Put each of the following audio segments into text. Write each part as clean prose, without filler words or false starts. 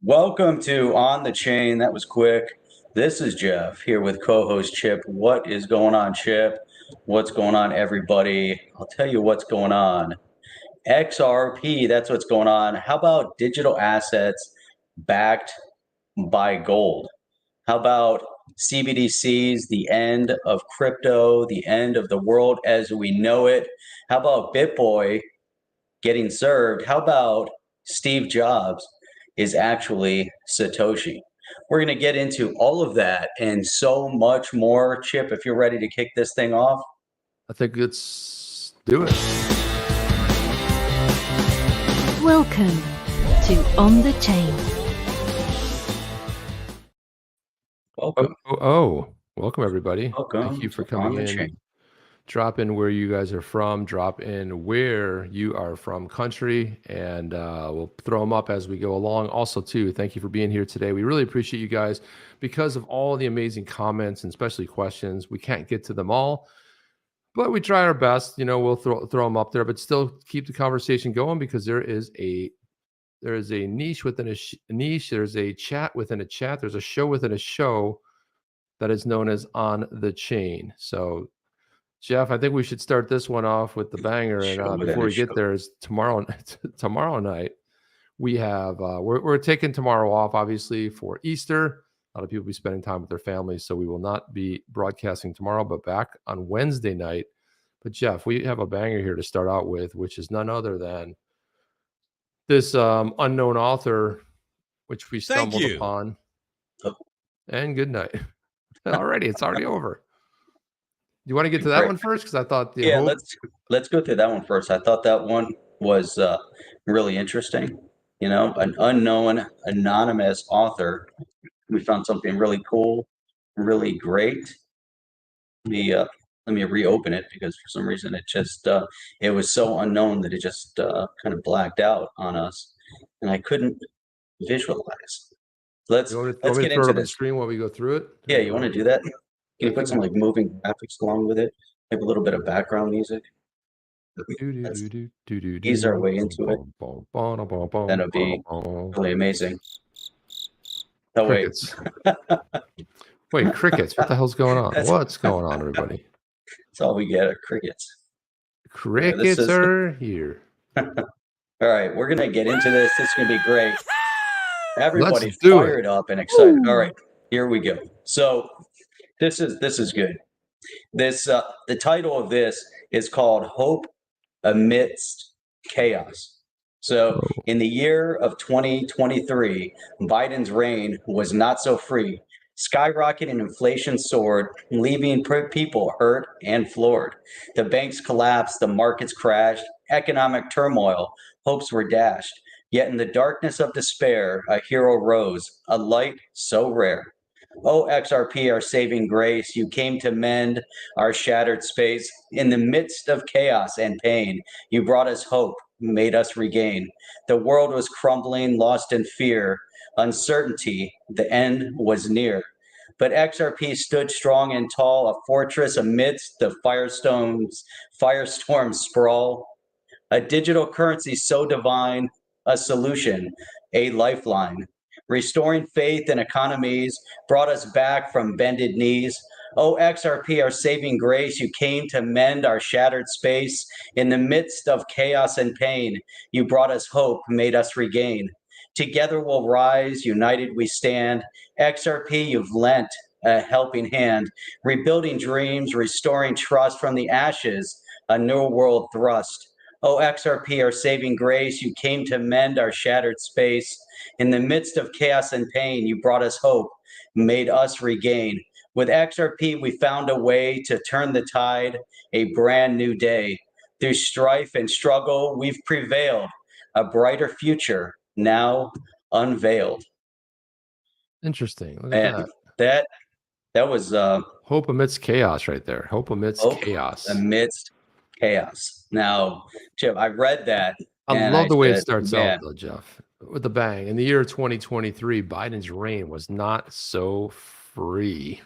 Welcome to On the Chain. That was quick. This is Jeff here with co-host Chip. What is going on, Chip? What's going on, everybody? I'll tell you what's going on. XRP, that's what's going on. How about digital assets backed by gold? How about CBDCs, the end of crypto, the end of the world as we know it? How about BitBoy getting served? How about Steve Jobs is actually Satoshi? We're going to get into all of that and so much more. Chip, if you're ready to kick this thing off. I think let's do it. Welcome to On the Chain. Welcome. Welcome everybody. Welcome. Thank you for to On coming the in. Chain. Drop in where you guys are from, drop in where you are from country, and we'll throw them up as we go along. Also, too, thank you for being here today. We really appreciate you guys because of all the amazing comments and especially questions. We can't get to them all, but we try our best. You know, we'll throw them up there, but still keep the conversation going because there is a niche within a niche. There's a chat within a chat. There's a show within a show that is known as On the Chain. So, Jeff, I think we should start this one off with the banger. And before we get there, is tomorrow night we have we're taking tomorrow off, obviously, for Easter. A lot of people will be spending time with their families, so we will not be broadcasting tomorrow, but back on Wednesday night. But Jeff, we have a banger here to start out with, which is none other than this unknown author, which we stumbled upon. And good night. It's already over. Do you want to get to that one first? Because I thought let's go through that one first. I thought that one was really interesting. You know, an unknown anonymous author. We found something really cool, really great. Let me reopen it because for some reason it was so unknown that it just kind of blacked out on us, and I couldn't visualize. Let's get into the screen while we go through it. Yeah, you want to do that? Can you put some like moving graphics along with it? Have a little bit of background music. Ease our way into it. That'll be really amazing. Oh wait. Wait, crickets. What the hell's going on? What's going on, everybody? That's all we get are crickets. Crickets are here. All right, we're gonna get into this. This is gonna be great. Everybody's fired up and excited. All right, here we go. So this is good. The title of this is called Hope Amidst Chaos. So in the year of 2023, Biden's reign was not so free. Skyrocketing inflation soared, leaving people hurt and floored. The banks collapsed, the markets crashed, economic turmoil, hopes were dashed. Yet in the darkness of despair, a hero rose, a light so rare. Oh, XRP, our saving grace, you came to mend our shattered space. In the midst of chaos and pain, you brought us hope, made us regain. The world was crumbling, lost in fear, uncertainty, the end was near. But XRP stood strong and tall, a fortress amidst the firestorm sprawl. A digital currency so divine, a solution, a lifeline. Restoring faith in economies brought us back from bended knees. Oh, XRP, our saving grace, you came to mend our shattered space. In the midst of chaos and pain, you brought us hope, made us regain. Together we'll rise, united we stand. XRP, you've lent a helping hand, rebuilding dreams, restoring trust from the ashes, a new world thrust. Oh, XRP, our saving grace, you came to mend our shattered space. In the midst of chaos and pain, you brought us hope, made us regain. With XRP, we found a way to turn the tide, a brand new day. Through strife and struggle, we've prevailed, a brighter future now unveiled. Interesting. Look at that was hope amidst chaos right there. Hope amidst chaos. Amidst chaos. Now, Chip, I read that. I love the way it starts out, though, Jeff, with a bang. In the year 2023, Biden's reign was not so free.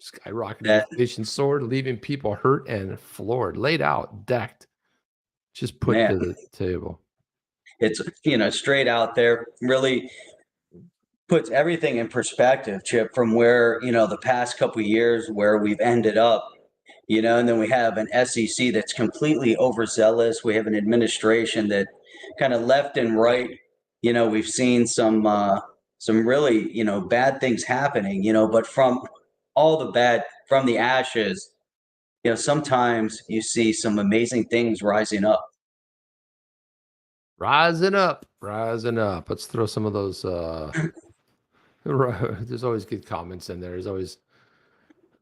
Skyrocketing inflation soared, leaving people hurt and floored, laid out, decked, just put to the table. It's, straight out there, really puts everything in perspective, Chip, from where, the past couple of years where we've ended up, and then we have an SEC that's completely overzealous. We have an administration that kind of left and right, we've seen some really, bad things happening, but from all the bad, from the ashes, sometimes you see some amazing things rising up. Rising up, rising up. Let's throw some of those. There's always good comments in there. There's always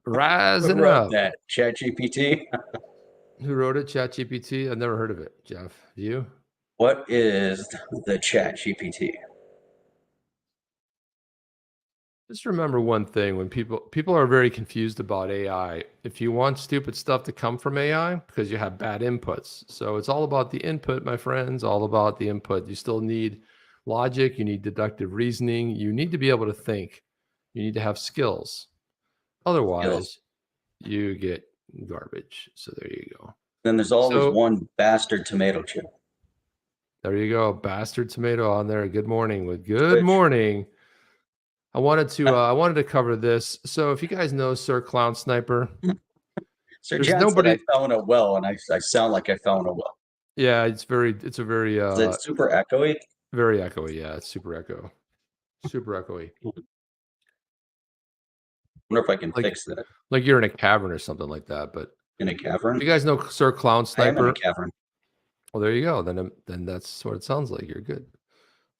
rising Who wrote up. that? ChatGPT? Who wrote it? ChatGPT? I've never heard of it. Jeff, you? What is the ChatGPT? Just remember one thing: when people are very confused about AI, if you want stupid stuff to come from AI, because you have bad inputs. So it's all about the input, my friends, all about the input. You still need logic, you need deductive reasoning, you need to be able to think, you need to have skills. Otherwise, you get garbage. So there you go. Then there's always one bastard tomato, Chip. There you go. Bastard tomato on there. Good morning with good morning. I wanted to cover this. So if you guys know Sir Clown Sniper, Sir John said I found a well, and I sound like I found a well. Yeah, it's a very Is it super echoey? Very echoey. Yeah, it's super echoey. I wonder if I can fix that. Like you're in a cavern or something like that. But in a cavern? You guys know Sir Clown Sniper? I am in a cavern. Well, there you go. Then that's what it sounds like. You're good.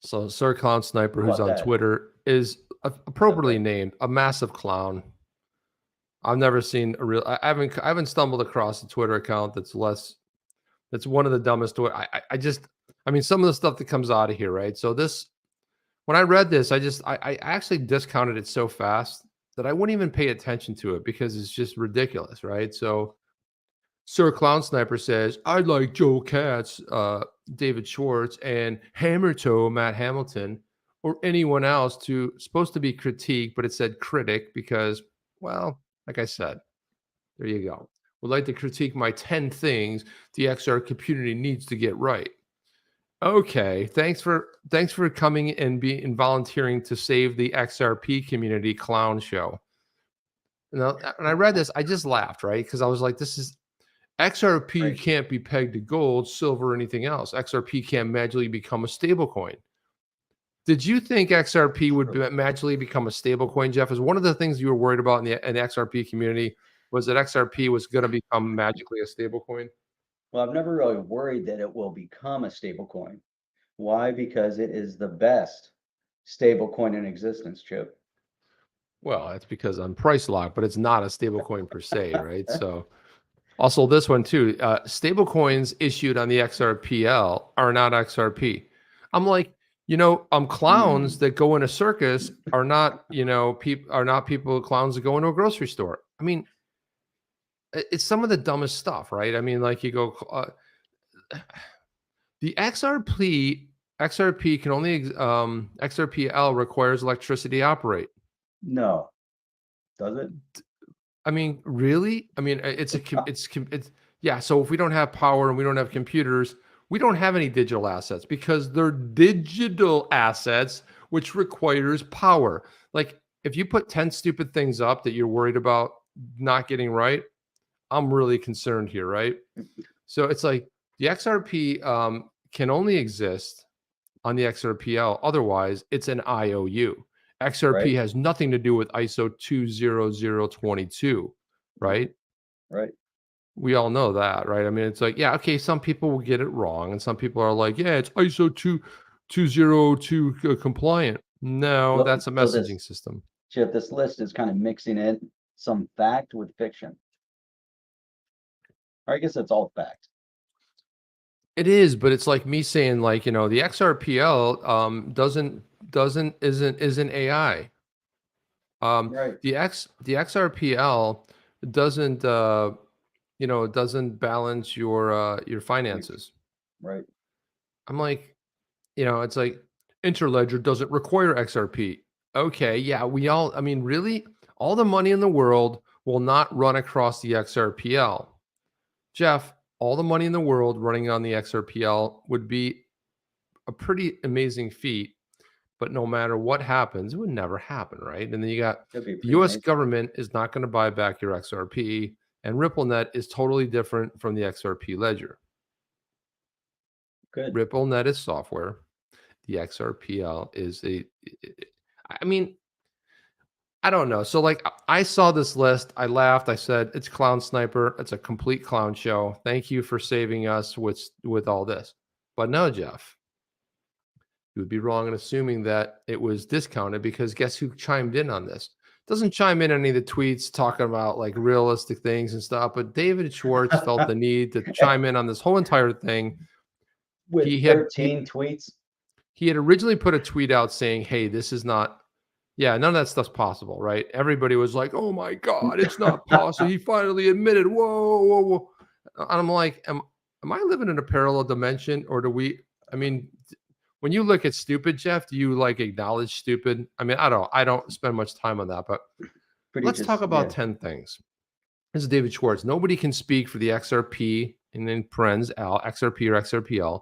So Sir Clown Sniper, who's on Twitter, is appropriately named a massive clown. I've never seen a real. I haven't stumbled across a Twitter account that's one of the dumbest. I mean, some of the stuff that comes out of here, right? So when I read this, I actually discounted it so fast that I wouldn't even pay attention to it because it's just ridiculous, right? So Sir Clown Sniper says, I like Joe Katz, David Schwartz, and Hammer Toe, Matt Hamilton, or anyone else supposed to be critique, but it said critic because, well, like I said, there you go. Would like to critique my 10 things the XR community needs to get right. Okay, thanks for coming and volunteering to save the XRP community clown show. Now, when I read this, I just laughed, right? Because I was like, this is XRP can't be pegged to gold, silver, or anything else. XRP can't magically become a stable coin. Did you think XRP would magically become a stable coin, Jeff? Is one of the things you were worried about in the XRP community was that XRP was going to become magically a stable coin? Well, I've never really worried that it will become a stable coin. Why? Because it is the best stable coin in existence, Chip. Well, that's because I'm price locked, but it's not a stable coin per se, right? So also this one too, stable coins issued on the XRPL are not XRP. I'm like, clowns that go in a circus are not, clowns that go into a grocery store. I mean, it's some of the dumbest stuff, right? I mean, like you go, the XRP can only, XRPL requires electricity to operate. No, does it? I mean, really? I mean, it's yeah. So if we don't have power and we don't have computers, we don't have any digital assets because they're digital assets, which requires power. Like if you put 10 stupid things up that you're worried about not getting right, I'm really concerned here, right? So it's like the XRP can only exist on the XRPL. Otherwise, it's an IOU. XRP has nothing to do with ISO 20022, right? Right. We all know that, right? I mean, it's like, yeah, okay, some people will get it wrong, and some people are like, yeah, it's ISO 202 compliant. No, that's a messaging system. Chip, this list is kind of mixing in some fact with fiction. Or I guess it's all fact. It is, but it's like me saying, like, the XRPL isn't AI. The XRPL doesn't doesn't balance your finances. Right. I'm like, it's like Interledger doesn't require XRP. Okay, yeah, I mean, really, all the money in the world will not run across the XRPL. Jeff, all the money in the world running on the XRPL would be a pretty amazing feat, but no matter what happens, it would never happen, right? And then you got That'd be the pretty US amazing. government is not going to buy back your XRP, and RippleNet is totally different from the XRP ledger. Good. RippleNet is software. The XRPL is I mean, I don't know. So like I saw this list, I laughed. I said, "It's Clown Sniper. It's a complete clown show. Thank you for saving us with all this." But no, Jeff, you would be wrong in assuming that it was discounted, because guess who chimed in on this? Doesn't chime in any of the tweets talking about like realistic things and stuff, but David Schwartz felt the need to chime in on this whole entire thing. With He had 13 tweets. He had originally put a tweet out saying, "Hey, this is not, yeah, none of that stuff's possible," right? Everybody was like, "Oh my God, it's not possible." He finally admitted, whoa, whoa, whoa. And I'm like, am I living in a parallel dimension? Or I mean, when you look at stupid, Jeff, do you like acknowledge stupid? I mean, I don't spend much time on that, but let's talk about 10 things. This is David Schwartz. Nobody can speak for the XRP and then parens L, XRP or XRPL.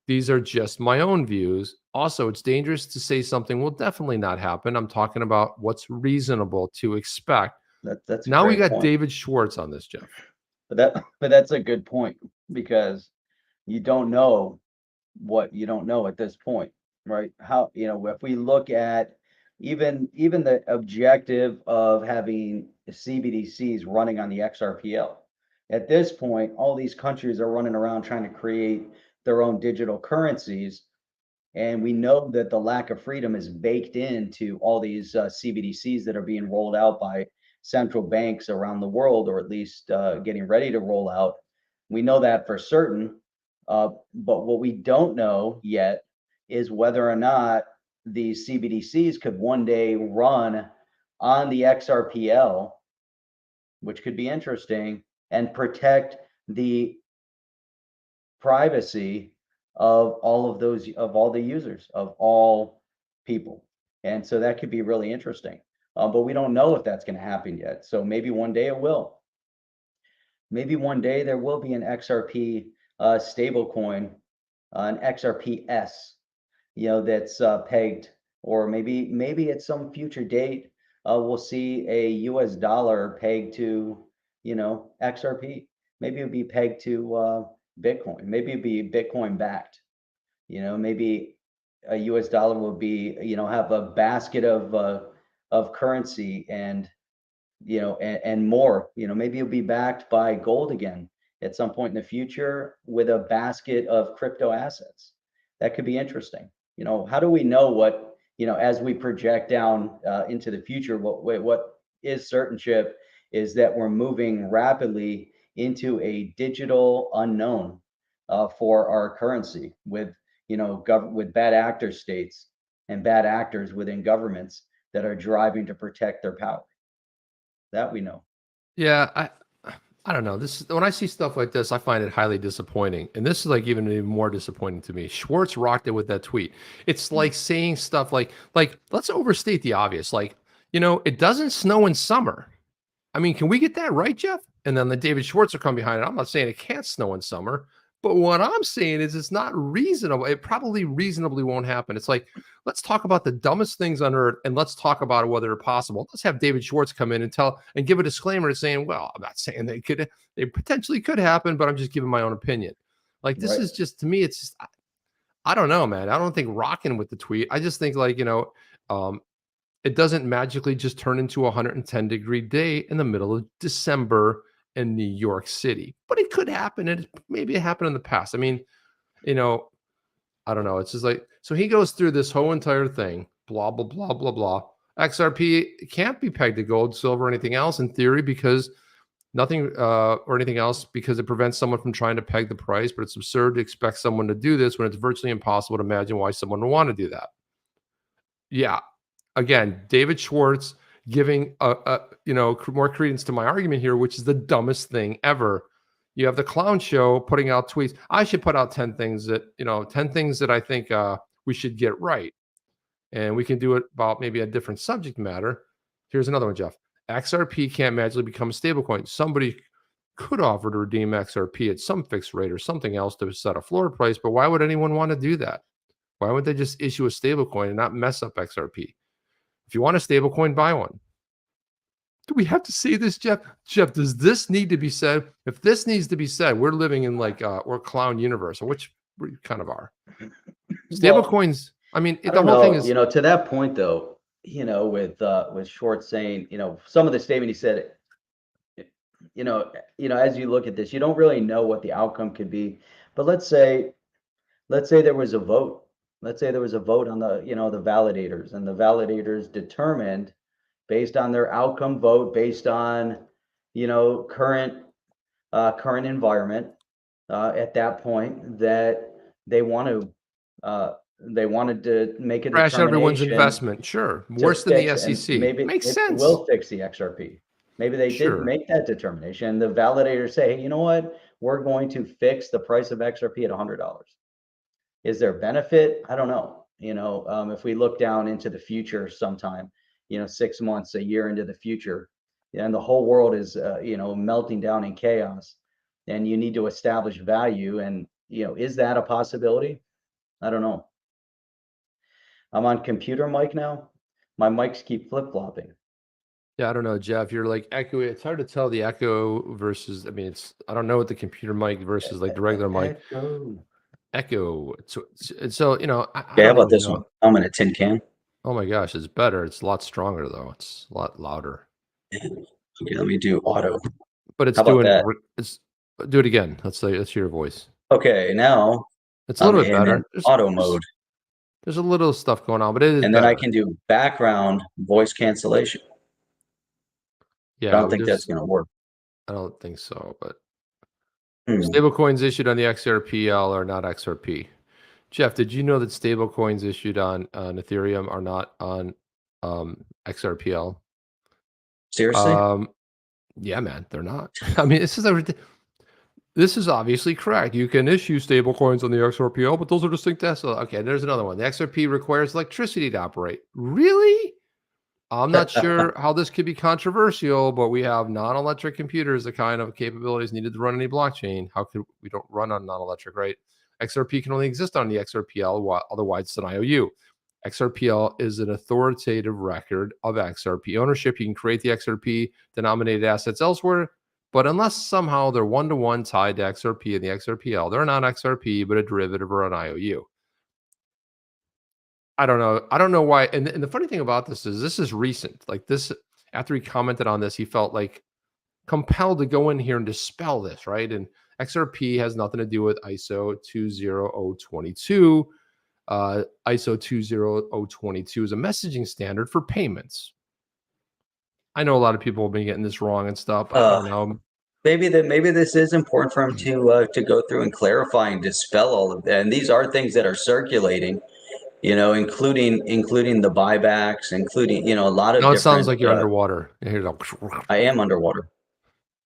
These are just my own views. Also, it's dangerous to say something will definitely not happen. I'm talking about what's reasonable to expect. That's a now we great got point. David Schwartz on this, Jeff. But that's a good point, because you don't know what you don't know at this point, right? How, if we look at even the objective of having CBDCs running on the XRPL, at this point, all these countries are running around trying to create their own digital currencies. And we know that the lack of freedom is baked into all these CBDCs that are being rolled out by central banks around the world, or at least getting ready to roll out. We know that for certain. But what we don't know yet is whether or not these CBDCs could one day run on the XRPL, which could be interesting, and protect the privacy of all the users, of all people. And so that could be really interesting. But we don't know if that's going to happen yet. So maybe one day it will. Maybe one day there will be an XRP stable coin, an XRPS, that's pegged, or maybe at some future date we'll see a US dollar pegged to, XRP. Maybe it'll be pegged to Bitcoin. Maybe it'd be Bitcoin backed. Maybe a US dollar will be, have a basket of currency, and and more. Maybe it'll be backed by gold again at some point in the future, with a basket of crypto assets. That could be interesting. How do we know what, as we project down into the future, what is certain, Chip, is that we're moving rapidly into a digital unknown for our currency, with with bad actor states and bad actors within governments that are driving to protect their power. That we know. Yeah, I don't know. When I see stuff like this, I find it highly disappointing. And this is like even more disappointing to me. Schwartz rocked it with that tweet. It's like saying stuff like let's overstate the obvious. Like, it doesn't snow in summer. I mean, can we get that right, Jeff? And then the David Schwartz will come behind it. I'm not saying it can't snow in summer, but what I'm saying is it's not reasonable. It probably reasonably won't happen. It's like, let's talk about the dumbest things on earth, and let's talk about whether they're possible. Let's have David Schwartz come in and give a disclaimer saying, well, I'm not saying they potentially could happen, but I'm just giving my own opinion. Like, this is just, to me, it's just, I don't know, man. I don't think rocking with the tweet. I just think it doesn't magically just turn into a 110-degree day in the middle of December in New York City, but it could happen. And maybe it happened in the past. I mean, I don't know. It's just like, so he goes through this whole entire thing, blah, blah, blah, blah, blah. XRP can't be pegged to gold, silver, or anything else in theory, because nothing or anything else, because it prevents someone from trying to peg the price. But it's absurd to expect someone to do this when it's virtually impossible to imagine why someone would want to do that. Yeah. Again, David Schwartz giving more credence to my argument here, which is the dumbest thing ever. You have the clown show putting out tweets. I should put out 10 things that I think we should get right. And we can do it about maybe a different subject matter. Here's another one, Jeff. XRP can't magically become a stablecoin. Somebody could offer to redeem XRP at some fixed rate or something else to set a floor price, but why would anyone want to do that? Why wouldn't they just issue a stable coin and not mess up XRP? If you want a stable coin, buy one. Do we have to say this, Jeff? Jeff, does this need to be said? If this needs to be said, we're living in like we're clown universe, which we kind of are. Stable coins. I mean, the whole thing is, to that point though, with Short saying, some of the statement he said, as you look at this, you don't really know what the outcome could be. But let's say there was a vote. Let's say there was a vote on the validators, and the validators determined based on their outcome vote, based on current environment at that point, that they wanted to make a crash everyone's determination investment. Sure, worse than the SEC. Maybe Makes it sense. will fix the XRP. Maybe they did make that determination. The validators say, hey, you know what? We're going to fix the price of XRP at $100. Is there benefit? I don't know. If we look down into the future sometime, 6 months, a year into the future, and the whole world is, melting down in chaos, and you need to establish value. And, is that a possibility? I don't know. I'm on computer mic now. My mics keep flip-flopping. Yeah, I don't know, Jeff. You're like echo. It's hard to tell the echo versus. I mean, I don't know what the computer mic versus like the regular mic. Echo. So how about this one? I'm in a tin can. Oh my gosh, it's better. It's a lot stronger though. It's a lot louder. Okay, let me do auto. But it's doing. Do it again. Let's hear your voice. Okay, now it's a little bit better. Auto mode. There's a little stuff going on, but it is. And then I can do background voice cancellation. Yeah, I don't think that's going to work. I don't think so, but stable coins issued on the XRPL are not XRP. Jeff, did you know that stable coins issued on Ethereum are not on XRPL? Seriously? Yeah, man, they're not. I mean, this is obviously correct. You can issue stable coins on the XRPL, but those are distinct assets. Okay, there's another one. The XRP requires electricity to operate. Really? I'm not sure how this could be controversial, but we have non-electric computers, the kind of capabilities needed to run any blockchain. How could we don't run on non-electric, right? XRP can only exist on the XRPL, otherwise it's an IOU. XRPL is an authoritative record of XRP ownership. You can create the XRP denominated assets elsewhere, but unless somehow they're one-to-one tied to XRP and the XRPL, they're not XRP, but a derivative or an IOU. I don't know. I don't know why. And the funny thing about this is recent. Like this, after he commented on this, he felt like compelled to go in here and dispel this, right? And XRP has nothing to do with ISO 20022. ISO 20022 is a messaging standard for payments. I know a lot of people have been getting this wrong and stuff. I don't know. Maybe this is important for him to go through and clarify and dispel all of that. And these are things that are circulating. Including the buybacks, including, a lot of. No, it sounds like you're underwater. I am underwater.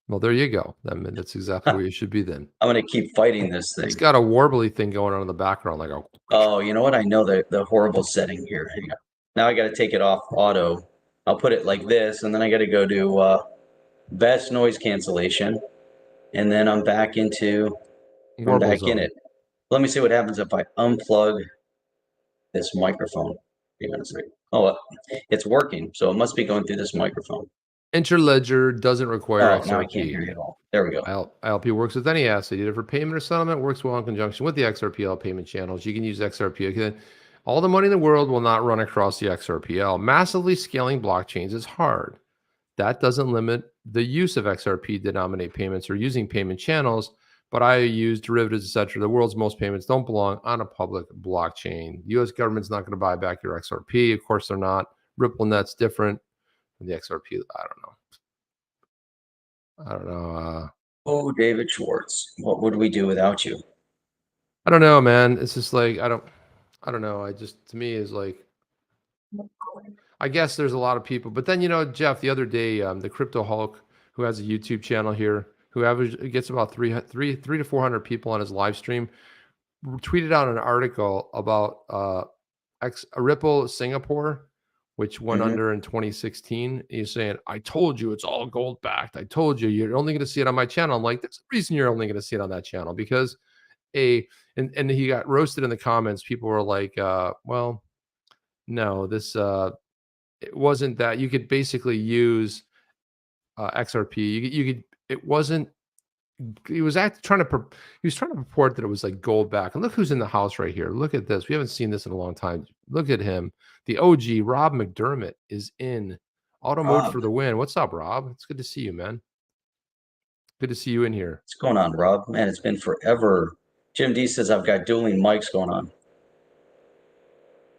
Well, there you go. I mean, that's exactly where you should be then. I'm going to keep fighting this thing. It's got a warbly thing going on in the background. Like, oh, you know what? I know the horrible setting here. Hang on. Now I got to take it off auto. I'll put it like this, and then I got to go to best noise cancellation, and then I'm back into. I'm back in it. Let me see what happens if I unplug this microphone. Hang on a second. Oh, it's working, so it must be going through this microphone. Interledger doesn't require XRP. Now I can't hear you at all. There we go. ILP works with any asset, either for payment or settlement. Works well in conjunction with the XRPL payment channels. You can use XRP. Okay. All the money in the world will not run across the XRPL. Massively scaling blockchains is hard. That doesn't limit the use of XRP denominate payments or using payment channels. But I use derivatives, etc. The world's most payments don't belong on a public blockchain. The U.S. government's not going to buy back your XRP. Of course, they're not. RippleNet's different than the XRP. I don't know. Oh, David Schwartz, what would we do without you? I don't know, man. It's just like I don't know. To me is like, I guess there's a lot of people. But then Jeff, the other day, the Crypto Hulk, who has a YouTube channel here, who gets about 300 to 400 people on his live stream, tweeted out an article about Ripple Singapore, which went under in 2016. He's saying, I told you it's all gold backed. I told you you're only going to see it on my channel. I'm like, there's a reason you're only going to see it on that channel, because and he got roasted in the comments. People were like, well, no, this it wasn't that. You could basically use XRP. You could. It wasn't. He was trying to purport that it was like gold back. And look who's in the house right here. Look at this. We haven't seen this in a long time. Look at him. The OG Rob McDermott is in auto mode for the win. What's up, Rob? It's good to see you, man. Good to see you in here. What's going on, Rob? Man, it's been forever. Jim D says I've got dueling mics going on.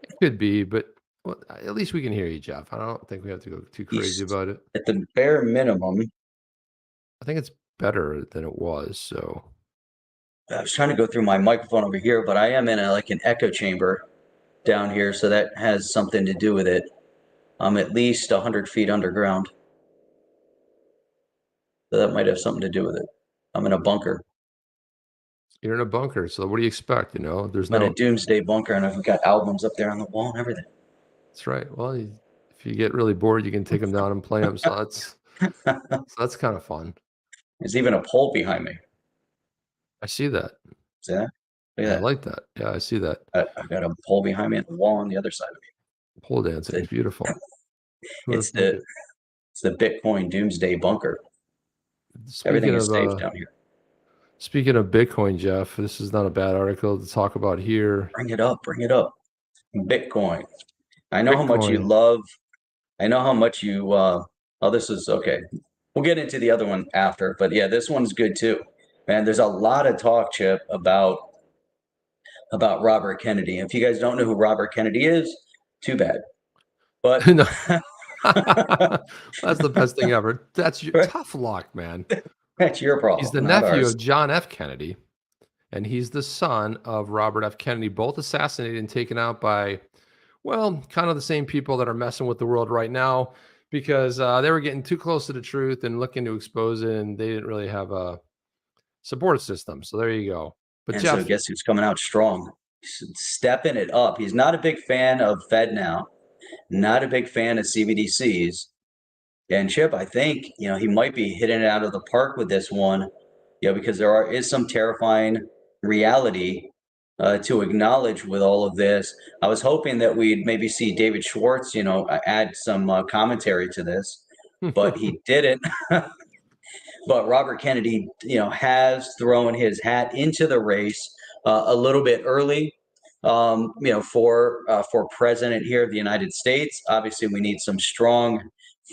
It could be, but well, at least we can hear you, Jeff. I don't think we have to go too crazy about it. At the bare minimum, I think it's better than it was. So I was trying to go through my microphone over here, but I am in an echo chamber down here, so that has something to do with it. I'm at least 100 feet underground, so that might have something to do with it. I'm in a bunker. You're in a bunker, so what do you expect? There's I'm in a doomsday bunker, and I've got albums up there on the wall and everything. That's right. Well, if you get really bored, you can take them down and play them. So that's kind of fun. There's even a pole behind me. I see that. See that? Look at that. I like that. Yeah, I see that. I've got a pole behind me and the wall on the other side of me. Pole dancing is beautiful. It's the Bitcoin doomsday bunker. Everything is safe down here. Speaking of Bitcoin, Jeff, this is not a bad article to talk about here. Bring it up. Bitcoin. I know how much you love. I know how much you. Oh, this is okay. We'll get into the other one after, but yeah, this one's good too. Man, there's a lot of talk, Chip, about Robert Kennedy. And if you guys don't know who Robert Kennedy is, too bad. But that's the best thing ever. That's your tough luck, man. That's your problem. He's the nephew of John F. Kennedy, and he's the son of Robert F. Kennedy, both assassinated and taken out by, well, kind of the same people that are messing with the world right now, because they were getting too close to the truth and looking to expose it, and they didn't really have a support system. So there you go. But and Jeff, so guess who's coming out strong? He's stepping it up. He's not a big fan of FedNow, not a big fan of CBDCs. And Chip, I think, he might be hitting it out of the park with this one, because there is some terrifying reality to acknowledge with all of this. I was hoping that we'd maybe see David Schwartz, add some commentary to this, but he didn't. But Robert Kennedy, has thrown his hat into the race a little bit early, for president here of the United States. Obviously, we need some strong,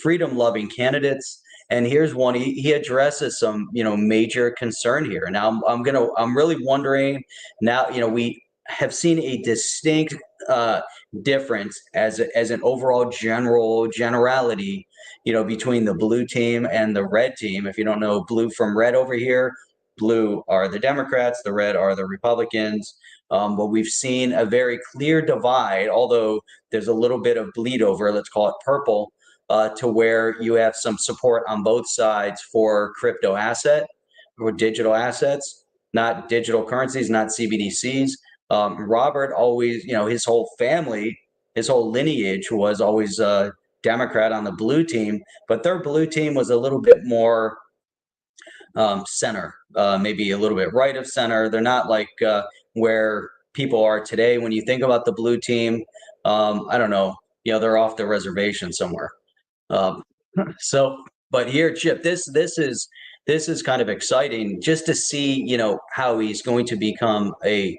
freedom-loving candidates. And here's one. He addresses some, major concern here. Now, I'm really wondering. Now, we have seen a distinct difference as an overall generality, between the blue team and the red team. If you don't know blue from red over here, blue are the Democrats, the red are the Republicans. But we've seen a very clear divide, although there's a little bit of bleed over, let's call it purple, to where you have some support on both sides for crypto asset or digital assets, not digital currencies, not CBDCs. Robert always, his whole family, his whole lineage was always Democrat on the blue team, but their blue team was a little bit more center, maybe a little bit right of center. They're not like where people are today. When you think about the blue team, I don't know, they're off the reservation somewhere. But here, Chip, this is kind of exciting just to see, how he's going to become a,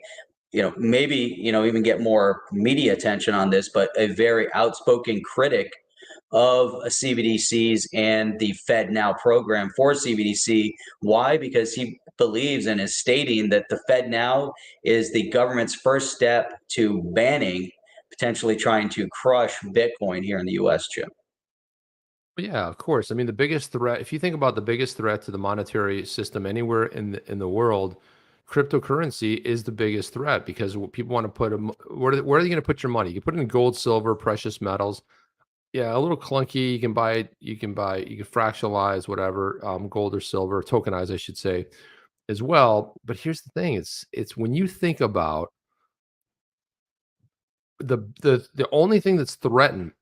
maybe, even get more media attention on this, but a very outspoken critic of CBDCs and the FedNow program for CBDC. Why? Because he believes and is stating that the FedNow is the government's first step to banning, potentially trying to crush Bitcoin here in the U.S., Jim. Yeah, of course. I mean, the biggest threat, if you think about the biggest threat to the monetary system anywhere in the world, cryptocurrency is the biggest threat, because people want to put where are you going to put your money? You can put it in gold, silver, precious metals. Yeah, a little clunky. You can fractionalize whatever, gold or silver, tokenize, I should say, as well. But here's the thing: it's when you think about the only thing that's threatened,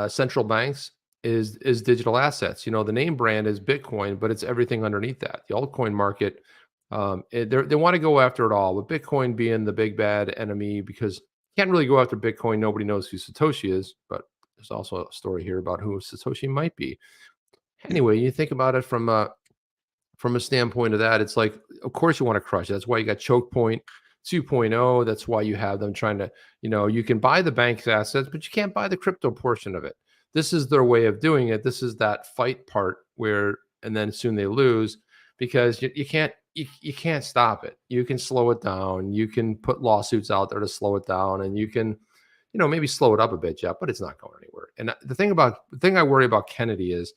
central banks is digital assets. The name brand is Bitcoin, but it's everything underneath that. The altcoin market They want to go after it all, with Bitcoin being the big bad enemy, because you can't really go after Bitcoin. Nobody knows who Satoshi is, but there's also a story here about who Satoshi might be. Anyway, you think about it from a standpoint of that, it's like, of course you want to crush it. That's why you got Choke Point 2.0. That's why you have them trying to, you can buy the bank's assets, but you can't buy the crypto portion of it. This is their way of doing it. This is that fight part where, and then soon they lose, because you can't stop it. You can slow it down. You can put lawsuits out there to slow it down, and you can, maybe slow it up a bit, Jeff, but it's not going anywhere. And the thing I worry about Kennedy is,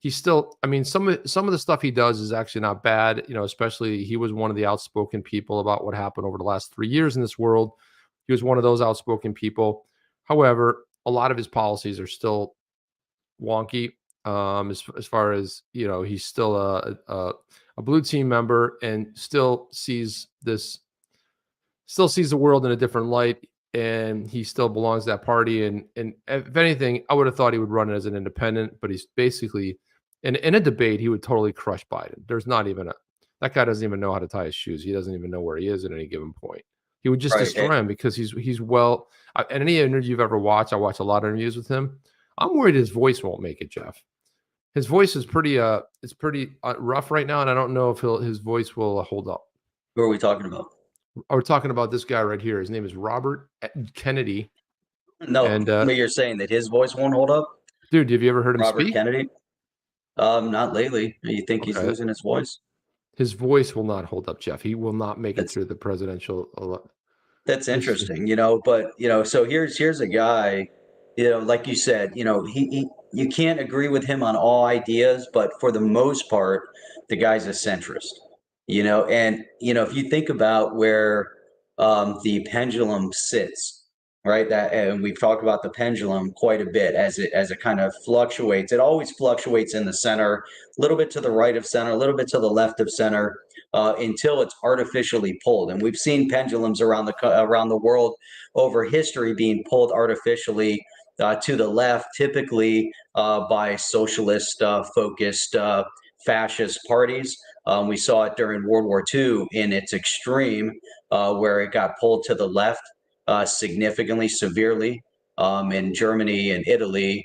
he's still, some of the stuff he does is actually not bad, especially he was one of the outspoken people about what happened over the last 3 years in this world. He was one of those outspoken people. However, a lot of his policies are still wonky. As far as, he's still a blue team member, and still sees the world in a different light. And he still belongs to that party. And if anything, I would have thought he would run it as an independent, but he's basically, in a debate, he would totally crush Biden. There's not even that guy doesn't even know how to tie his shoes. He doesn't even know where he is at any given point. He would just destroy him, because he's well. In any interview you've ever watched, I watch a lot of interviews with him. I'm worried his voice won't make it, Jeff. His voice is pretty rough right now, and I don't know if his voice will hold up. Who are we talking about? We're talking about this guy right here. His name is Robert Kennedy. No, and you're saying that his voice won't hold up? Dude, have you ever heard him Robert speak? Kennedy? Not lately. You think he's losing his voice? His voice will not hold up, Jeff. He will not make it through the presidential. That's interesting, but so here's a guy, like you said, you can't agree with him on all ideas, but for the most part, the guy's a centrist, and if you think about where the pendulum sits, right? And we've talked about the pendulum quite a bit as it kind of fluctuates. It always fluctuates in the center, a little bit to the right of center, a little bit to the left of center, until it's artificially pulled. And we've seen pendulums around the world over history being pulled artificially to the left, typically by socialist focused fascist parties. We saw it during World War II in its extreme, where it got pulled to the left significantly, severely, in Germany and Italy,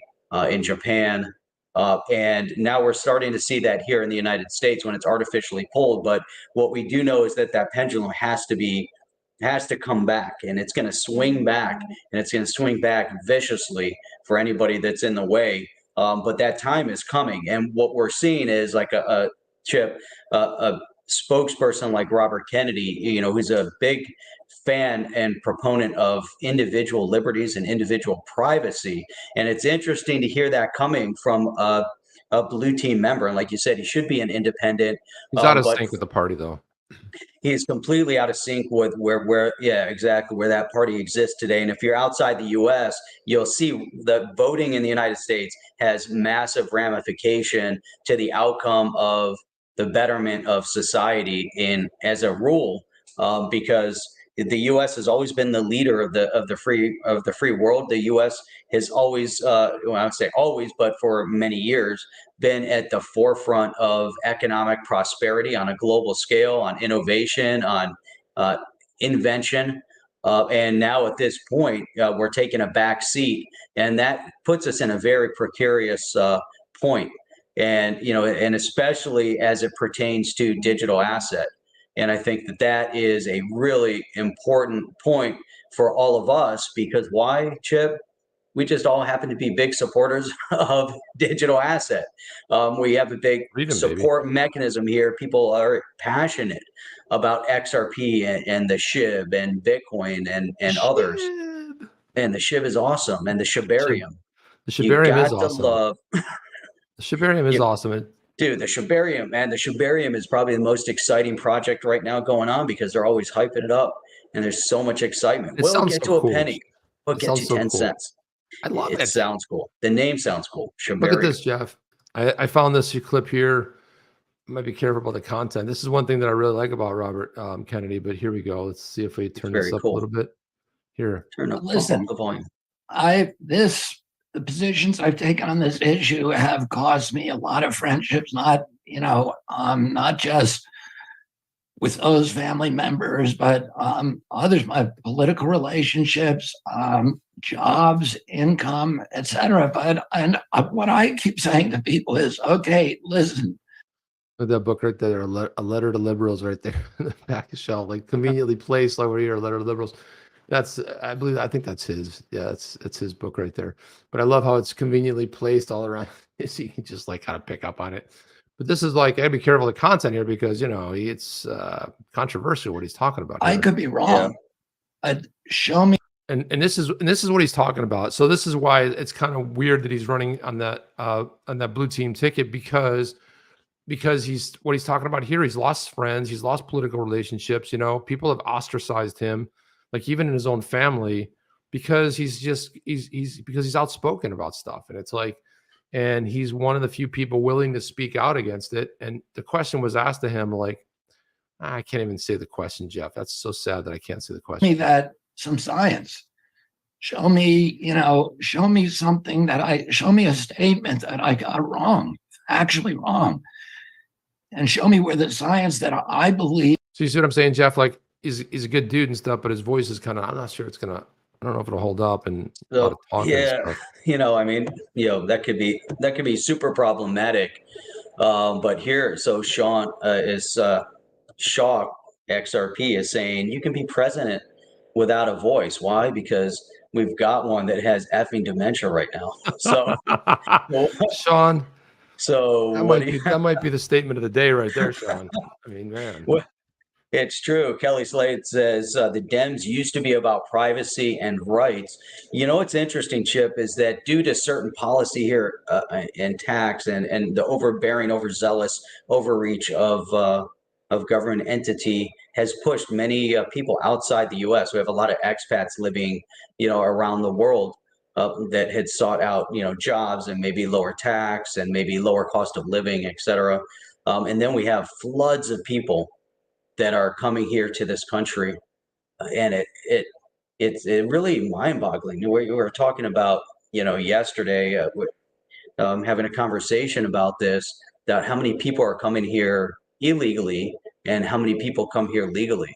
in Japan. And now we're starting to see that here in the United States when it's artificially pulled. But what we do know is that pendulum has to come back, and it's going to swing back, and it's going to swing back viciously for anybody that's in the way. But that time is coming. And what we're seeing is like a spokesperson like Robert Kennedy, who's a big fan and proponent of individual liberties and individual privacy. And it's interesting to hear that coming from a blue team member. And like you said, he should be an independent. He's out of sync with the party, though. He's completely out of sync with where that party exists today. And if you're outside the U.S., you'll see the voting in the United States has massive ramification to the outcome of the betterment of society as a rule, because the U.S. has always been the leader of the free world. The U.S. has always, I would say always, but for many years, been at the forefront of economic prosperity on a global scale, on innovation, on invention. And now at this point, we're taking a back seat, and that puts us in a very precarious point. And and especially as it pertains to digital asset. And I think that is a really important point for all of us, because why, Chip? We just all happen to be big supporters of digital asset. We have a big support mechanism here. People are passionate about XRP and the SHIB and Bitcoin and others. And the SHIB is awesome. And the Shibarium. The Shibarium is awesome. Love. The Shibarium is awesome. Dude, the Shibarium, man, the Shibarium is probably the most exciting project right now going on, because they're always hyping it up, and there's so much excitement. We'll get to a penny. We'll get you 10 cents. I love it. It sounds cool. The name sounds cool. Shibarium. Look at this, Jeff. I found this clip here. I might be careful about the content. This is one thing that I really like about Robert Kennedy, but here we go. Let's see if we turn this up a little bit. Here. Turn up Listen, the volume. The positions I've taken on this issue have caused me a lot of friendships, not just with those family members, but others, my political relationships, jobs, income, etc. But what I keep saying to people is, okay, listen. With that book right there, a letter to liberals, right there in the back of the shelf, like conveniently placed over here, a letter to liberals. That's, I think that's his. Yeah, it's his book right there. But I love how it's conveniently placed all around. So you can just like kind of pick up on it. But this is like, I gotta be careful of the content here because it's controversial what he's talking about I here. could be wrong. Show me. And this is what he's talking about. So this is why it's kind of weird that he's running on that blue team ticket because he's what he's talking about here. He's lost friends, he's lost political relationships. People have ostracized him, like even in his own family, because he's outspoken about stuff. And it's like, and he's one of the few people willing to speak out against it. And the question was asked to him, like, I can't even say the question, Jeff. That's so sad that I can't say the question. Me that some science. Show me something show me a statement that I got wrong, actually wrong. And show me where the science that I believe. So you see what I'm saying, Jeff? Like he's a good dude and stuff, but his voice is kind of, I'm not sure I don't know if it'll hold up and So, yeah, that could be super problematic. But here, so Sean is Shaw XRP is saying you can be president without a voice. Why? Because we've got one that has effing dementia right now. So, Sean. So that might be the statement of the day right there, Sean. I mean, man. Well, it's true. Kelly Slade says the Dems used to be about privacy and rights. What's interesting, Chip, is that due to certain policy here and tax and the overbearing, overzealous overreach of government entity has pushed many people outside the U.S. We have a lot of expats living, around the world. That had sought out, jobs and maybe lower tax and maybe lower cost of living, et cetera. And then we have floods of people that are coming here to this country, and it's really mind-boggling. We were talking about, yesterday, having a conversation about this, that how many people are coming here illegally and how many people come here legally.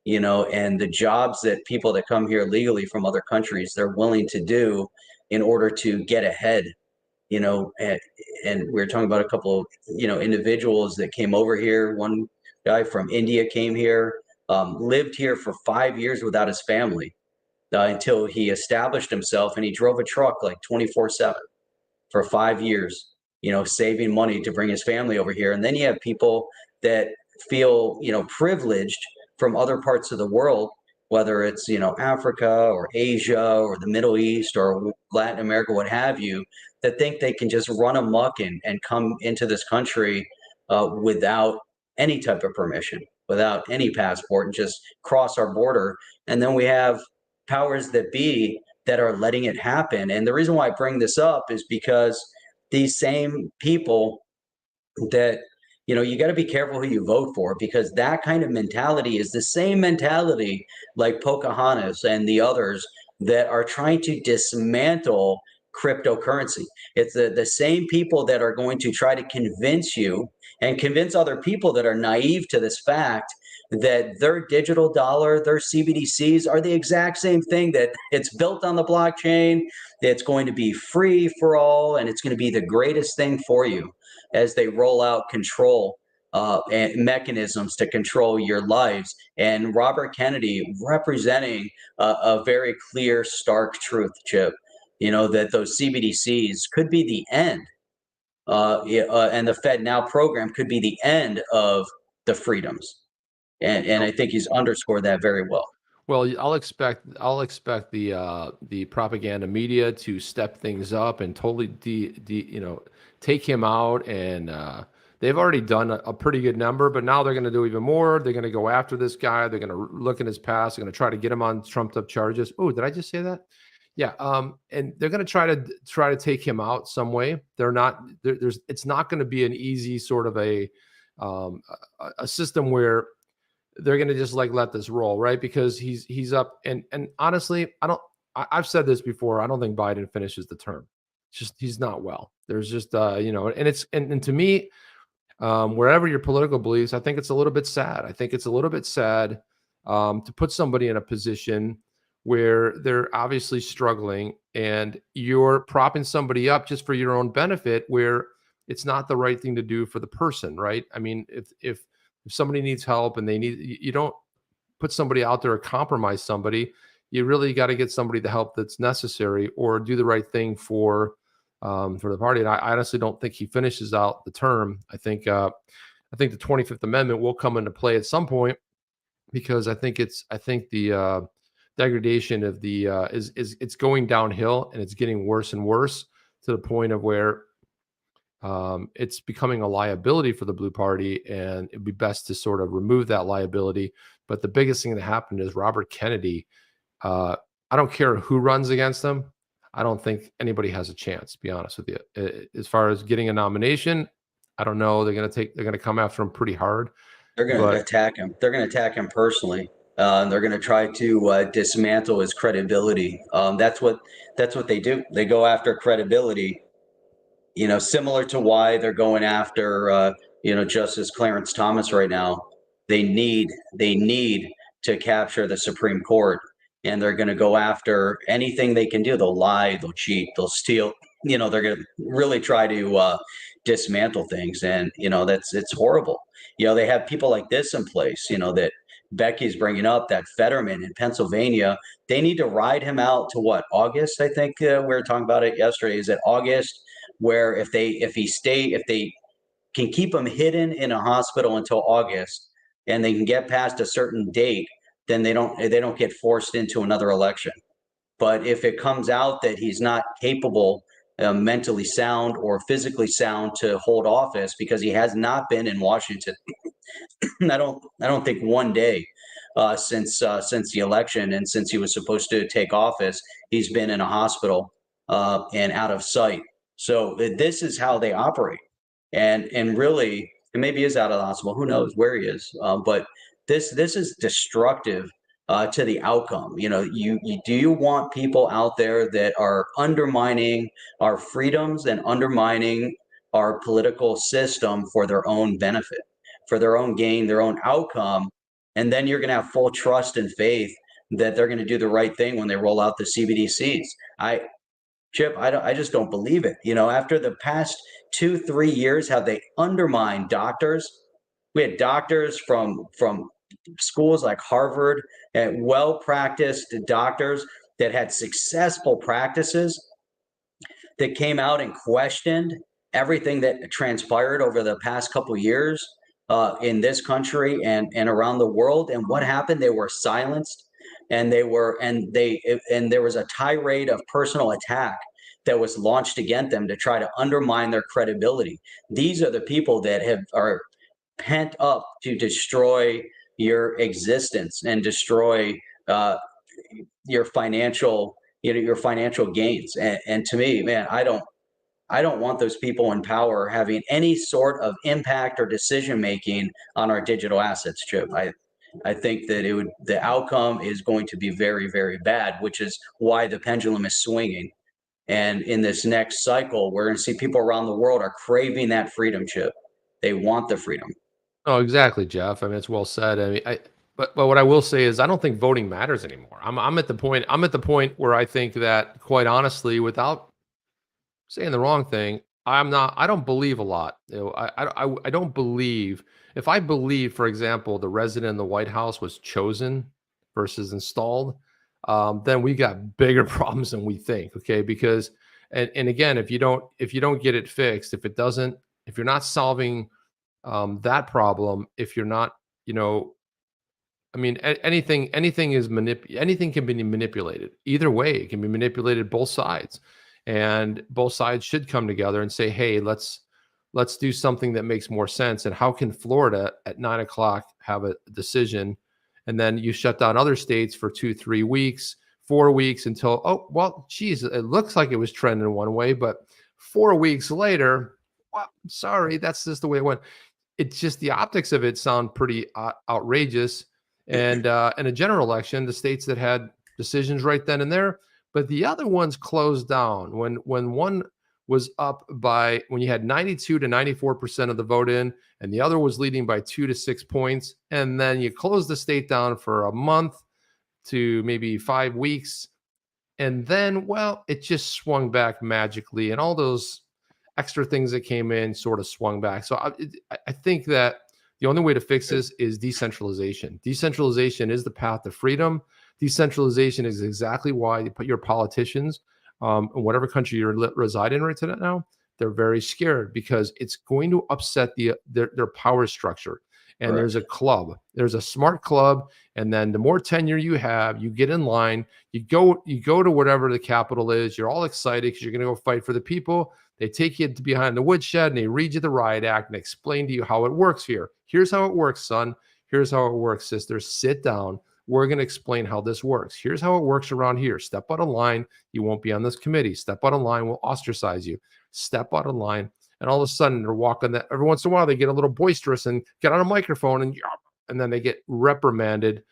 And the jobs that people that come here legally from other countries, they're willing to do in order to get ahead, and we were talking about a couple of, individuals that came over here. One guy from India came here, lived here for 5 years without his family until he established himself, and he drove a truck like 24/7 for 5 years, saving money to bring his family over here. And then you have people that feel, privileged from other parts of the world, whether it's, Africa or Asia or the Middle East or Latin America, what have you, that think they can just run amok and come into this country without any type of permission, without any passport, and just cross our border. And then we have powers that be that are letting it happen. And the reason why I bring this up is because these same people that, you got to be careful who you vote for, because that kind of mentality is the same mentality like Pocahontas and the others that are trying to dismantle cryptocurrency. It's the same people that are going to try to convince you and convince other people that are naive to this fact that their digital dollar, their CBDCs are the exact same thing, that it's built on the blockchain, it's going to be free for all, and it's going to be the greatest thing for you as they roll out control and mechanisms to control your lives. And Robert Kennedy representing a very clear, stark truth, Chip, that those CBDCs could be the end. And the Fed Now program could be the end of the freedoms. And I think he's underscored that very well. Well, I'll expect the propaganda media to step things up and totally take him out. And they've already done a pretty good number, but now they're going to do even more. They're going to go after this guy. They're going to look in his past. They're going to try to get him on trumped up charges. Oh, did I just say that? Yeah. And they're going to try to take him out some way. They're not. It's not going to be an easy sort of a system where they're going to just like let this roll, right? Because he's up, and honestly, I've said this before. I don't think Biden finishes the term. It's just he's not well. There's just and to me, wherever your political beliefs, I think it's a little bit sad. I think it's a little bit sad to put somebody in a position where they're obviously struggling and you're propping somebody up just for your own benefit, where it's not the right thing to do for the person, right? I mean, if somebody needs help and you don't put somebody out there or compromise somebody. You really got to get somebody the help that's necessary, or do the right thing for the party. And I honestly don't think he finishes out the term. I think the 25th Amendment will come into play at some point, because I think the degradation of the it's going downhill, and it's getting worse and worse, to the point of where it's becoming a liability for the Blue Party, and it'd be best to sort of remove that liability. But the biggest thing that happened is Robert Kennedy. I don't care who runs against him. I don't think anybody has a chance, to be honest with you. As far as getting a nomination, I don't know. They're going to come after him pretty hard. They're going to attack him. They're going to attack him personally. They're going to try to dismantle his credibility. That's what they do. They go after credibility. You know, similar to why they're going after Justice Clarence Thomas right now. They need to capture the Supreme Court, and they're going to go after anything they can do. They'll lie, they'll cheat, they'll steal. You know, they're going to really try to dismantle things, and it's horrible. You know, they have people like this in place. You know, that Becky's bringing up, that Fetterman in Pennsylvania. They need to ride him out to what, August? I think we were talking about it yesterday. Is it August? Where if they can keep him hidden in a hospital until August, and they can get past a certain date, then they don't get forced into another election. But if it comes out that he's not capable, mentally sound or physically sound, to hold office, because he has not been in Washington, I don't think one day since the election, and since he was supposed to take office, he's been in a hospital and out of sight. So this is how they operate, and really, and maybe he is out of the hospital. Who knows where he is? But this is destructive to the outcome. You know, do you want people out there that are undermining our freedoms and undermining our political system for their own benefit, for their own gain, their own outcome? And then you're going to have full trust and faith that they're going to do the right thing when they roll out the CBDCs. Chip, I just don't believe it. You know, after the past 2-3 years, how they undermined doctors. We had doctors from schools like Harvard, and well-practiced doctors that had successful practices, that came out and questioned everything that transpired over the past couple of years in this country and around the world. And what happened? They were silenced. And there was a tirade of personal attack that was launched against them to try to undermine their credibility. These are the people that are pent up to destroy your existence and destroy your financial gains. And to me, man, I don't want those people in power having any sort of impact or decision making on our digital assets, Chip. I think that the outcome is going to be very, very bad, which is why the pendulum is swinging. And in this next cycle, we're going to see people around the world are craving that freedom, Chip. They want the freedom. Oh, exactly, Jeff. I mean, it's well said. I mean, but what I will say is, I don't think voting matters anymore. I'm at the point where I think that, quite honestly, without saying the wrong thing, I don't believe a lot. You know, I don't believe. If I believe, for example, the resident in the White House was chosen versus installed, then we got bigger problems than we think. Okay, because and again, if you don't get it fixed, if you're not solving that problem, if you're not, I mean, anything can be manipulated. Either way, it can be manipulated both sides, and both sides should come together and say, hey, let's do something that makes more sense. And how can Florida at 9 o'clock have a decision, and then you shut down other states for 2-3 weeks, 4 weeks, until, oh, well, geez, it looks like it was trending one way, but 4 weeks later, well, sorry, that's just the way it went. It's just the optics of it sound pretty outrageous. And in a general election, the states that had decisions right then and there, but the other ones closed down. When was up by, when you had 92 to 94% of the vote in, and the other was leading by 2 to 6 points. And then you close the state down for a month to maybe 5 weeks. And then, well, it just swung back magically. And all those extra things that came in sort of swung back. So I think that the only way to fix this is decentralization. Decentralization is the path to freedom. Decentralization is exactly why you put your politicians in whatever country you're residing right now. They're very scared because it's going to upset their power structure. And Correct. There's a club, there's a smart club, and then the more tenure you have, you get in line, you go to whatever the capital is, you're all excited because you're going to go fight for the people. They take you to behind the woodshed and they read you the riot act and explain to you how it works here. Here's how it works, son. Here's how it works, sister. Sit down. We're going to explain how this works. Here's how it works around here. Step out of line. You won't be on this committee. Step out of line. We'll ostracize you. Step out of line. And all of a sudden they're walking that. Every once in a while they get a little boisterous and get on a microphone and then they get reprimanded.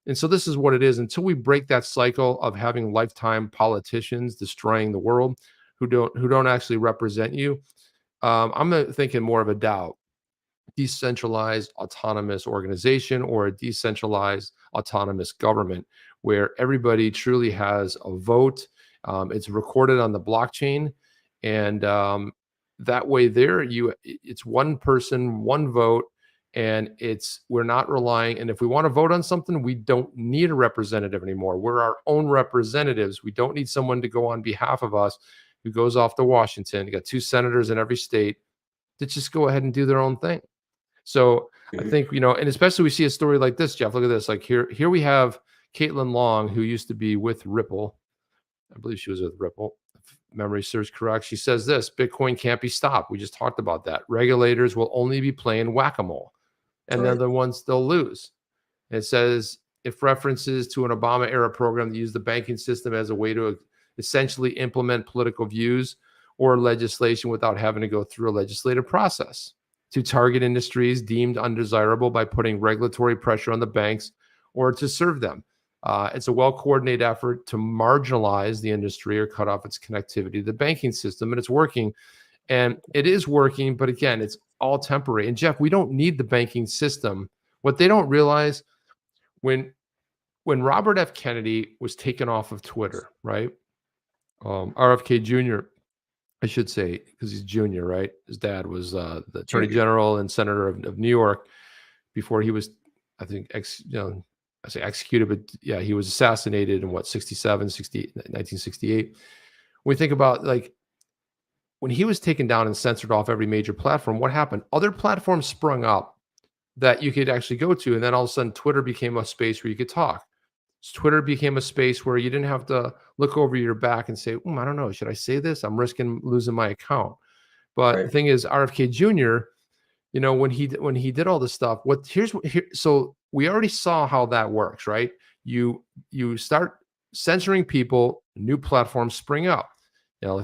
And so this is what it is. Until we break that cycle of having lifetime politicians destroying the world who don't actually represent you, I'm thinking more of a DAO, decentralized autonomous organization, or a decentralized autonomous government where everybody truly has a vote. It's recorded on the blockchain, and that way it's one person, one vote, and we're not relying. And if we want to vote on something, we don't need a representative anymore. We're our own representatives. We don't need someone to go on behalf of us who goes off to Washington. You got 2 senators in every state that just go ahead and do their own thing. So I think, and especially we see a story like this, Jeff, look at this. Like here we have Caitlin Long, who used to be with Ripple. I believe she was with Ripple, if memory serves correct. She says this: Bitcoin can't be stopped. We just talked about that. Regulators will only be playing whack-a-mole, and they're the ones they'll lose. It says, if references to an Obama era program that used the banking system as a way to essentially implement political views or legislation without having to go through a legislative process, to target industries deemed undesirable by putting regulatory pressure on the banks or to serve them. It's a well-coordinated effort to marginalize the industry or cut off its connectivity to the banking system, and it's working. And it is working, but again, it's all temporary. And Jeff, we don't need the banking system. What they don't realize, when Robert F. Kennedy was taken off of Twitter, right? RFK Jr., I should say, because he's junior, right? His dad was the Attorney General and Senator of New York before he was, I think, I say executed, but yeah, he was assassinated in 1968. When we think about, like, when he was taken down and censored off every major platform, what happened? Other platforms sprung up that you could actually go to. And then all of a sudden, Twitter became a space where you could talk. Twitter became a space where you didn't have to look over your back and say, I don't know, should I say this? I'm risking losing my account. But the thing is, RFK Jr., when he did all this stuff, so we already saw how that works, right? You start censoring people, new platforms spring up.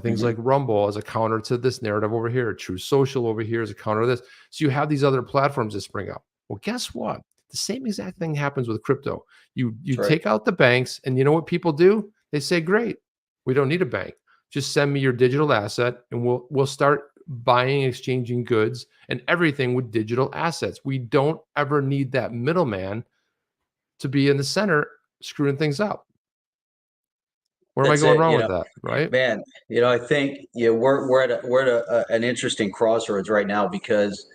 Things like Rumble as a counter to this narrative over here, True Social over here as a counter to this. So you have these other platforms that spring up. Well, guess what? The same exact thing happens with crypto. You take out the banks, and you know what people do? They say, great, we don't need a bank. Just send me your digital asset, and we'll start buying and exchanging goods and everything with digital assets. We don't ever need that middleman to be in the center screwing things up. Where am I going wrong with that? Right, man? I think we're at an interesting crossroads right now, because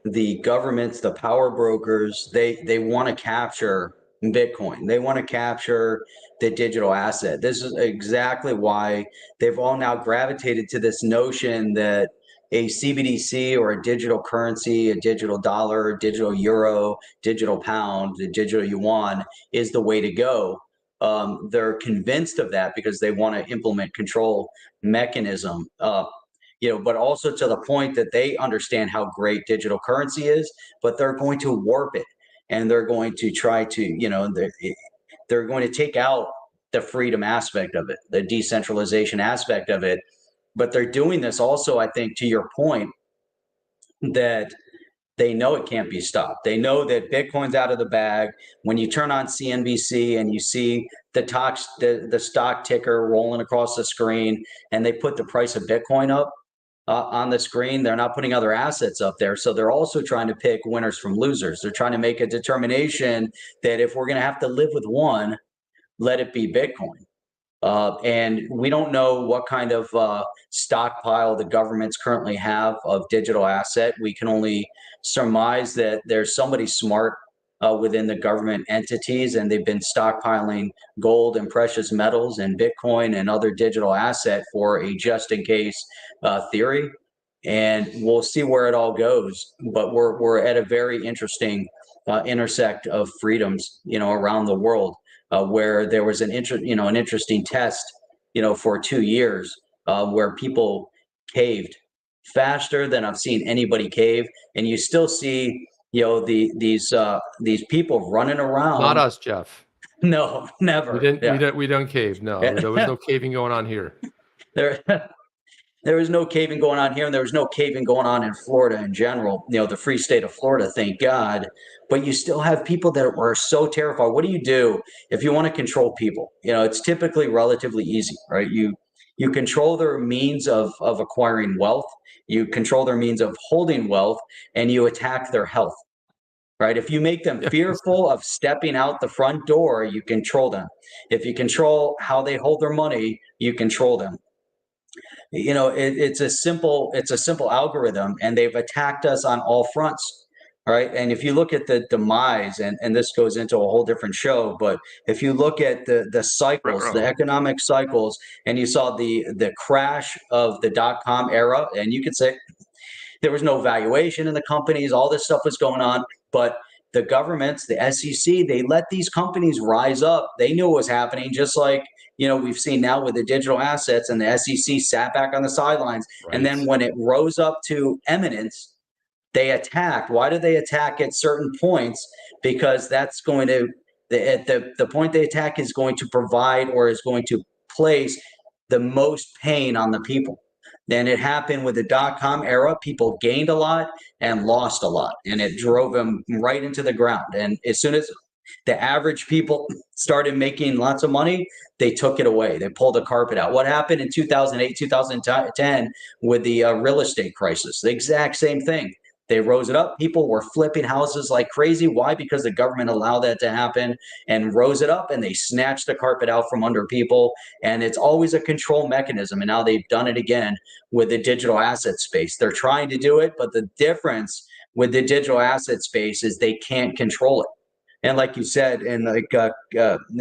the governments, the power brokers, they want to capture Bitcoin. They want to capture the digital asset. This is exactly why they've all now gravitated to this notion that a CBDC, or a digital currency, a digital dollar, digital euro, digital pound, the digital yuan, is the way to go. They're convinced of that because they want to implement control mechanism. But also to the point that they understand how great digital currency is, but they're going to warp it, and they're going to try to, they're going to take out the freedom aspect of it, the decentralization aspect of it. But they're doing this also, I think, to your point, that they know it can't be stopped. They know that Bitcoin's out of the bag. When you turn on CNBC and you see the stock ticker rolling across the screen, and they put the price of Bitcoin up, on the screen. They're not putting other assets up there. So they're also trying to pick winners from losers. They're trying to make a determination that if we're going to have to live with one, let it be Bitcoin. And we don't know what kind of stockpile the governments currently have of digital asset. We can only surmise that there's somebody smart within the government entities, and they've been stockpiling gold and precious metals and Bitcoin and other digital asset for a just in case theory. And we'll see where it all goes. But we're at a very interesting intersect of freedoms, around the world, where there was an interesting test, for 2 years, where people caved faster than I've seen anybody cave, and you still see, these people running around. Not us, Jeff. No, never. We don't cave. No, there was no caving going on here. There was no caving going on here, and there was no caving going on in Florida in general, the free state of Florida, thank God. But you still have people that were so terrified. What do you do if you want to control people? It's typically relatively easy, right? You control their means of acquiring wealth, you control their means of holding wealth, and you attack their health, right? If you make them fearful of stepping out the front door, you control them. If you control how they hold their money, you control them. It's a simple algorithm, and they've attacked us on all fronts. All right. And if you look at the demise, and this goes into a whole different show, but if you look at the cycles, the economic cycles, and you saw the crash of the .com era, and you could say there was no valuation in the companies, all this stuff was going on, but the governments, the SEC, they let these companies rise up. They knew what was happening, just like we've seen now with the digital assets, and the SEC sat back on the sidelines. Right. And then when it rose up to eminence, they attacked. Why do they attack at certain points? Because that's going to, the point they attack is going to provide, or is going to place the most pain on the people. Then it happened with the .com era. People gained a lot and lost a lot, and it drove them right into the ground. And as soon as the average people started making lots of money, they took it away. They pulled the carpet out. What happened in 2008, 2010 with the real estate crisis? The exact same thing. They rose it up. People were flipping houses like crazy. Why? Because the government allowed that to happen and rose it up, and they snatched the carpet out from under people. And it's always a control mechanism. And now they've done it again with the digital asset space. They're trying to do it, but the difference with the digital asset space is they can't control it. And like you said, and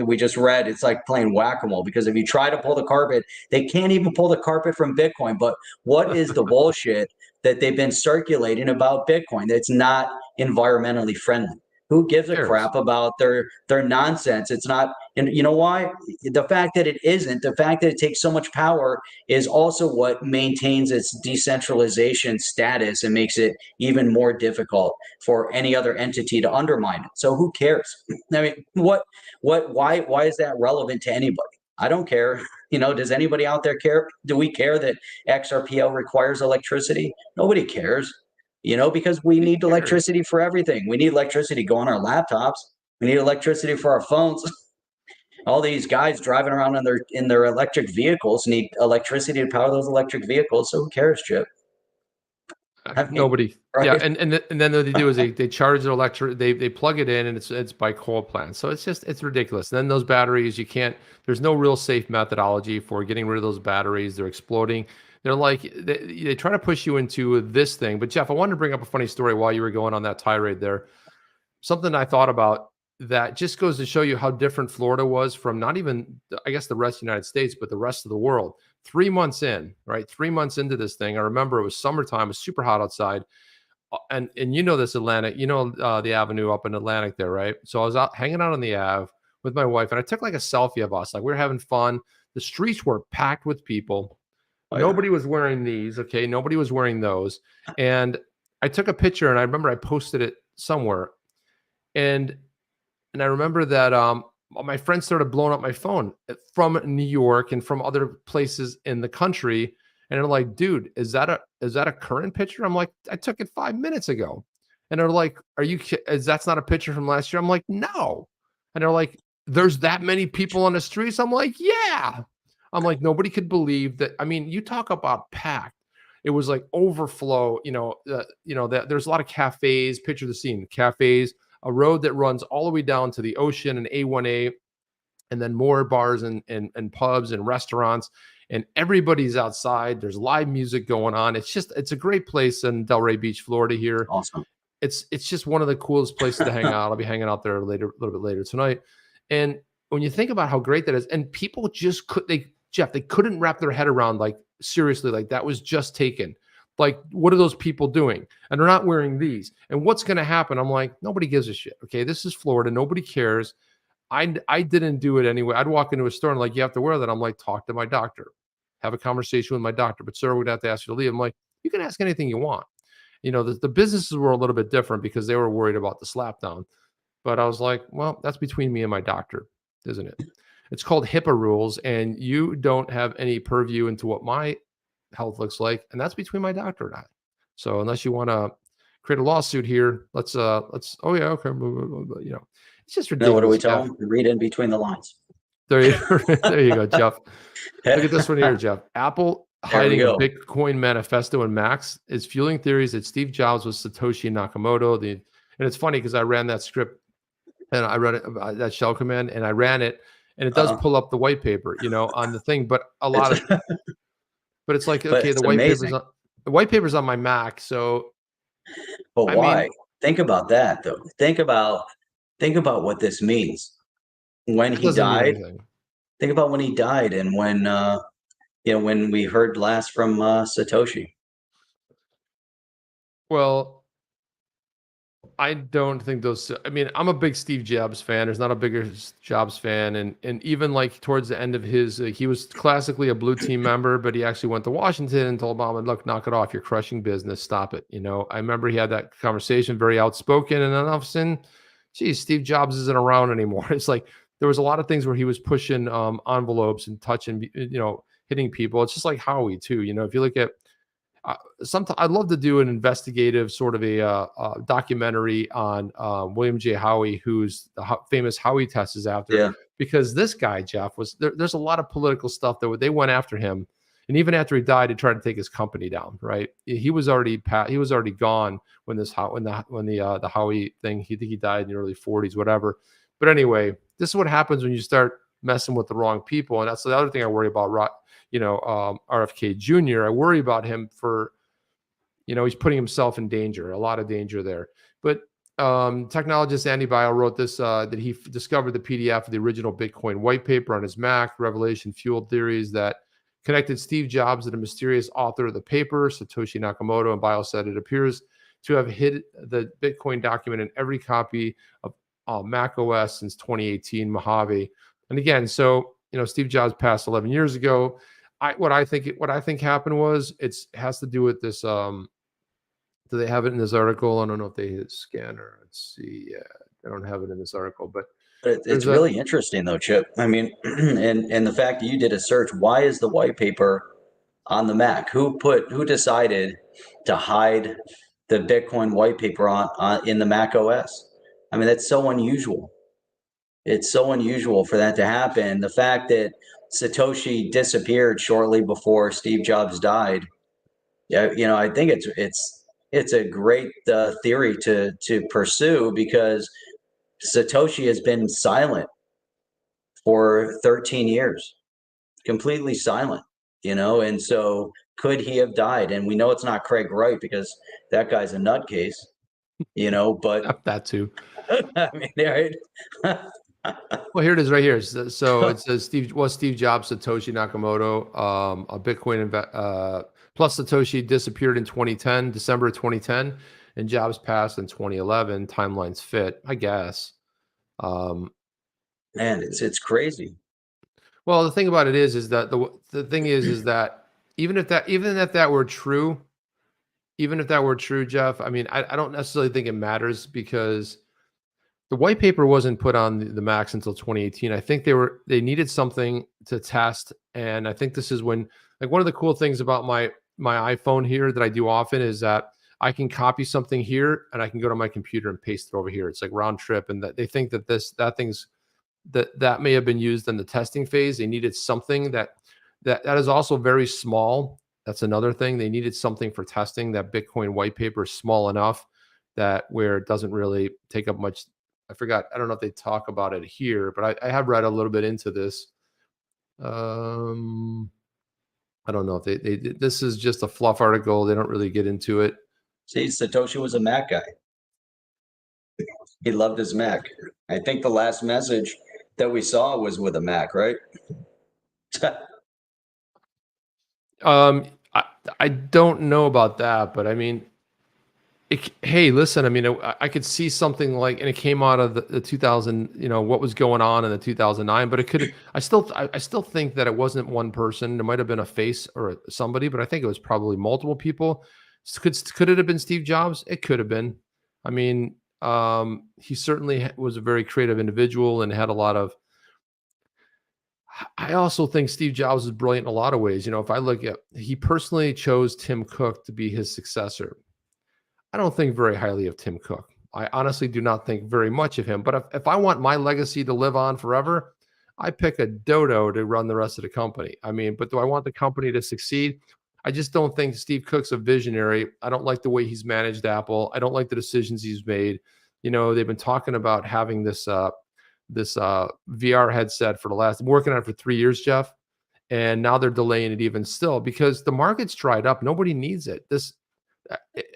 we just read, it's like playing whack-a-mole, because if you try to pull the carpet, they can't even pull the carpet from Bitcoin. But what is the bullshit that they've been circulating about Bitcoin that's not environmentally friendly? Who gives a crap about their nonsense? It's not, and you know why? The fact that it isn't, the fact that it takes so much power is also what maintains its decentralization status and makes it even more difficult for any other entity to undermine it. So who cares? I mean, why is that relevant to anybody? I don't care. Does anybody out there care? Do we care that XRPL requires electricity? Nobody cares. Because we need electricity for everything. We need electricity to go on our laptops. We need electricity for our phones. All these guys driving around in their electric vehicles need electricity to power those electric vehicles. So who cares, Chip? Nobody. Right? Yeah, and then what they do is they charge their electric. They plug it in, and it's by coal plants. So it's ridiculous. And then those batteries, there's no real safe methodology for getting rid of those batteries. They're exploding. They're like, they try to push you into this thing. But Jeff, I wanted to bring up a funny story while you were going on that tirade there. Something I thought about that just goes to show you how different Florida was from not even, I guess, the rest of the United States, but the rest of the world. 3 months in, right? 3 months into this thing, I remember it was summertime, it was super hot outside. And this Atlantic, the avenue up in Atlantic there, right? So I was out hanging out on the Ave with my wife, and I took like a selfie of us. Like, we were having fun. The streets were packed with people. Nobody was wearing these. Okay. Nobody was wearing those. And I took a picture, and I remember I posted it somewhere. And I remember that my friends started blowing up my phone from New York and from other places in the country. And they're like, dude, is that a current picture? I'm like, I took it 5 minutes ago. And they're like, that's not a picture from last year? I'm like, no. And they're like, there's that many people on the streets? I'm like, yeah. I'm like, nobody could believe that. I mean, you talk about packed. it was like overflow. That there's a lot of cafes. Picture the scene: cafes, a road that runs all the way down to the ocean and A1A, and then more bars and pubs and restaurants, and everybody's outside. There's live music going on. It's a great place in Delray Beach, Florida here. Awesome. It's just one of the coolest places to hang out. I'll be hanging out there a little bit later tonight. And when you think about how great that is, and people just they couldn't wrap their head around, like, seriously, like, that was just taken. Like, what are those people doing? And they're not wearing these. And what's going to happen? I'm like, nobody gives a shit. Okay, this is Florida. Nobody cares. I didn't do it anyway. I'd walk into a store and, like, you have to wear that. I'm like, talk to my doctor, have a conversation with my doctor. But sir, we'd have to ask you to leave. I'm like, you can ask anything you want. The businesses were a little bit different because they were worried about the slapdown. But I was like, well, that's between me and my doctor, isn't it? It's called HIPAA rules, and you don't have any purview into what my health looks like, and that's between my doctor and I. So unless you want to create a lawsuit here, let's oh yeah, okay, it's just ridiculous. Now, what do we tell them? Read in between the lines. There you go, Jeff. Look at this one here, Jeff. Apple hiding a Bitcoin manifesto in Macs is fueling theories that Steve Jobs was Satoshi Nakamoto. And it's funny because I ran that script and I read it, that shell command, and I ran it, and it does pull up the white paper, on the thing. But a lot of, but it's like, okay, the white paper's on my Mac. So, but why? Think about that, though. Think about what this means. When he died, think about when he died, and when when we heard last from Satoshi. Well, I don't think those. I mean, I'm a big Steve Jobs fan. There's not a bigger Jobs fan, and even like towards the end of his, he was classically a blue team member, but he actually went to Washington and told Obama, "Look, knock it off. You're crushing business. Stop it." I remember he had that conversation, very outspoken, and then all of a sudden, geez, Steve Jobs isn't around anymore. It's like there was a lot of things where he was pushing envelopes and touching, hitting people. It's just like Howie too. If you look at. Sometimes I'd love to do an investigative sort of a documentary on William J. Howie, who's the famous Howie test is after. Yeah. Because this guy, Jeff, was there's a lot of political stuff that they went after him, and even after he died, they tried to take his company down. Right? He was already gone when the Howie thing. He died in the early 40s, whatever. But anyway, this is what happens when you start messing with the wrong people, and that's the other thing I worry about. RFK Jr. I worry about him for, he's putting himself in danger, a lot of danger there. But technologist Andy Weil wrote this, that he discovered the PDF of the original Bitcoin white paper on his Mac. Revelation fueled theories that connected Steve Jobs to the mysterious author of the paper, Satoshi Nakamoto, and Weil said it appears to have hid the Bitcoin document in every copy of Mac OS since 2018, Mojave. And again, so, Steve Jobs passed 11 years ago. What I think happened was it has to do with this. Do they have it in this article? I don't know if they hit scanner. Let's see. Yeah, I don't have it in this article, but it's really interesting though, Chip. I mean, and the fact that you did a search. Why is the white paper on the Mac? Who decided to hide the Bitcoin white paper in the Mac OS? I mean, that's so unusual. It's so unusual for that to happen. The fact that Satoshi disappeared shortly before Steve Jobs died. Yeah, I think it's a great theory to pursue, because Satoshi has been silent for 13 years, completely silent, and so could he have died? And we know it's not Craig Wright, because that guy's a nutcase, but that too. I mean, right. Well, here it is right here. So it says Steve Jobs, Satoshi Nakamoto, a Bitcoin plus Satoshi disappeared in 2010, December of 2010, and Jobs passed in 2011. Timelines fit, I guess. Man, it's crazy. Well, the thing about it is that the thing is that even if that were true, Jeff, I mean, I don't necessarily think it matters, because the white paper wasn't put on the Macs until 2018. I think they needed something to test, and I think this is when, like, one of the cool things about my iPhone here that I do often is that I can copy something here and I can go to my computer and paste it over here. It's like round trip, and that they think that that may have been used in the testing phase. They needed something that is also very small, That's another thing. They needed something for testing. That Bitcoin white paper is small enough that where it doesn't really take up much. I forgot. I don't know if they talk about it here, but I have read a little bit into this. I don't know if they this is just a fluff article. They don't really get into it. See, Satoshi was a Mac guy. He loved his Mac. I think the last message that we saw was with a Mac, right? I don't know about that, but I mean, hey, listen, I mean, I could see something like, and it came out of the 2000, what was going on in the 2009, but it could, I still think that it wasn't one person. There might have been a face or somebody, but I think it was probably multiple people. Could it have been Steve Jobs? It could have been. I mean, he certainly was a very creative individual and had a lot of, I also think Steve Jobs is brilliant in a lot of ways. If I look at, he personally chose Tim Cook to be his successor. I don't think very highly of Tim Cook. I honestly do not think very much of him. But if I want my legacy to live on forever, I pick a dodo to run the rest of the company. I mean, but do I want the company to succeed? I just don't think Steve Cook's a visionary. I don't like the way he's managed Apple. I don't like the decisions he's made. They've been talking about having this VR headset for working on it for 3 years, Jeff. And now they're delaying it even still because the market's dried up. Nobody needs it.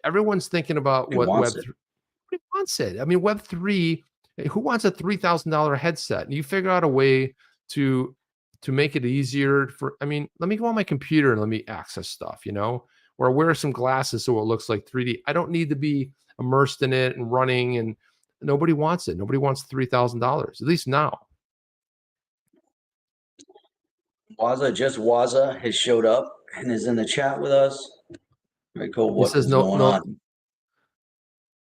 Everyone's thinking about what Web3. Nobody wants it. I mean, Web3, who wants a $3,000 headset? And you figure out a way to make it easier let me go on my computer and let me access stuff, or wear some glasses so it looks like 3D. I don't need to be immersed in it and running, and nobody wants it. Nobody wants $3,000, at least now. Waza has showed up and is in the chat with us. Very cool. What is going on?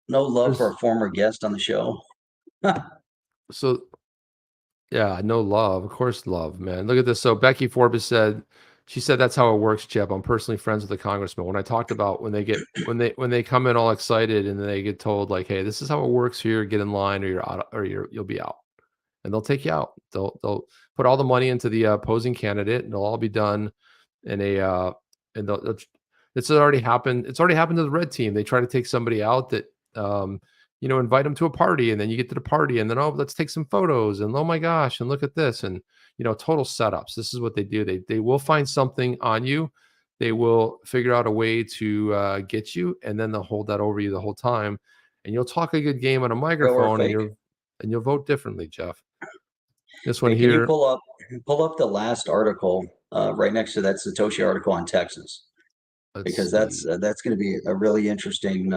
No love for a former guest on the show. So, yeah, no love. Of course, love, man. Look at this. So Becky Forbes said that's how it works, Chip. I'm personally friends with the congressman. When I talked about when they come in all excited and they get told like, hey, this is how it works here, get in line or you're out, or you'll be out. And they'll take you out. They'll put all the money into the opposing candidate, and it'll all be done in it's already happened. It's already happened to the red team. They try to take somebody out that, invite them to a party, and then you get to the party, and then, oh, let's take some photos, and oh my gosh, and look at this, and total setups. This is what they do. They will find something on you. They will figure out a way to get you, and then they'll hold that over you the whole time, and you'll talk a good game on a microphone, and you'll vote differently, Jeff. This one here. Can you pull up the last article right next to that Satoshi article on Texas? Because that's going to be a really interesting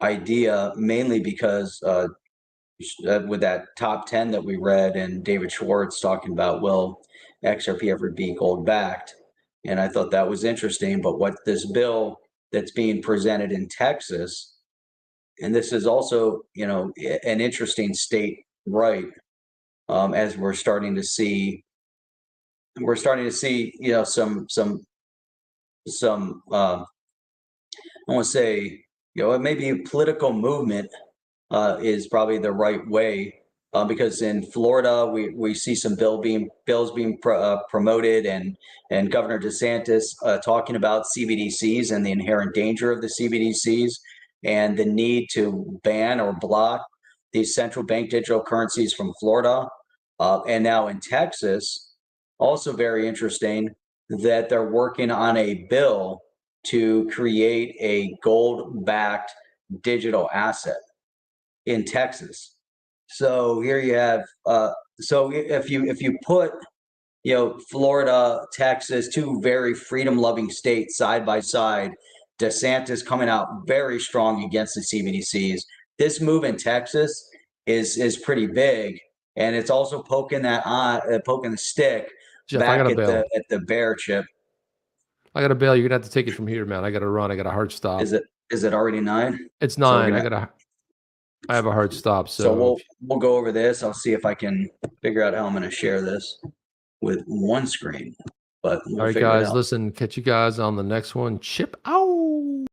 idea, mainly because with that top 10 that we read and David Schwartz talking about, will XRP ever be gold backed? And I thought that was interesting. But what this bill that's being presented in Texas, and this is also, an interesting state, right? As we're starting to see, some I want to say, maybe a political movement is probably the right way, because in Florida we see some bills being promoted, and Governor DeSantis talking about CBDCs and the inherent danger of the CBDCs and the need to ban or block these central bank digital currencies from Florida, and now in Texas, also very interesting that they're working on a bill to create a gold-backed digital asset in Texas. So here you have, so if you put, Florida, Texas, two very freedom-loving states side by side, DeSantis coming out very strong against the CBDCs. This move in Texas is pretty big, and it's also poking the stick. Jeff, back at the bear, Chip. I got to bail. You're gonna have to take it from here, man. I got to run. I got a hard stop. Is it already 9? It's 9. I have a hard stop. So we'll go over this. I'll see if I can figure out how I'm going to share this with one screen. But all right, guys, listen. Catch you guys on the next one. Chip out.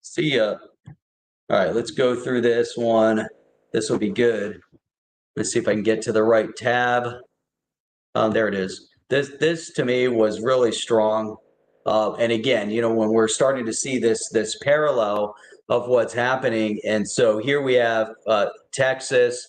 See ya. All right, let's go through this one. This will be good. Let's see if I can get to the right tab. There it is. This to me was really strong. And again, when we're starting to see this parallel of what's happening, and so here we have Texas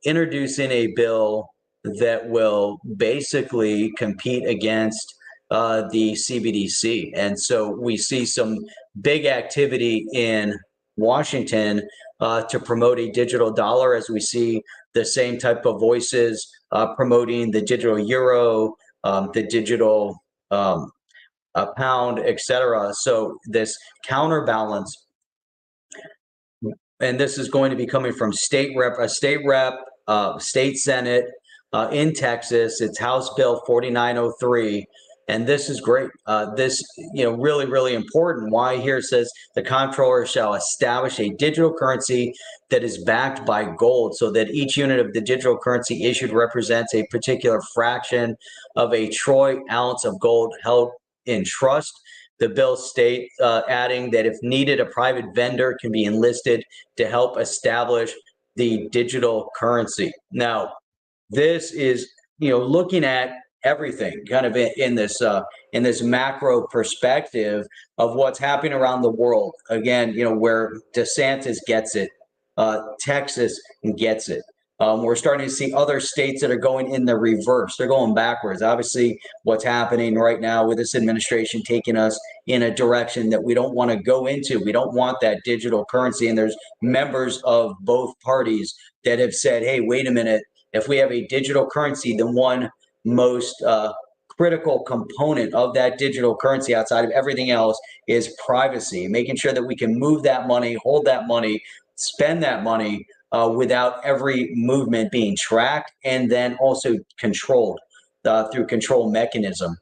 introducing a bill that will basically compete against the CBDC. And so we see some big activity in Washington to promote a digital dollar, as we see the same type of voices promoting the digital euro, the digital pound, etc. So this counterbalance, and this is going to be coming from state rep, state Senate in Texas. It's House Bill 4903. And this is great. This, really, really important. Why here it says the comptroller shall establish a digital currency that is backed by gold, so that each unit of the digital currency issued represents a particular fraction of a troy ounce of gold held in trust. The bill states, adding that if needed, a private vendor can be enlisted to help establish the digital currency. Now, this is, looking at everything kind of in this macro perspective of what's happening around the world. Again, where DeSantis gets it, Texas gets it. We're starting to see other states that are going in the reverse. They're going backwards. Obviously, what's happening right now with this administration taking us in a direction that we don't want to go into. We don't want that digital currency. And there's members of both parties that have said, hey, wait a minute. If we have a digital currency, then one most critical component of that digital currency outside of everything else is privacy, making sure that we can move that money, hold that money, spend that money without every movement being tracked, and then also controlled through control mechanism.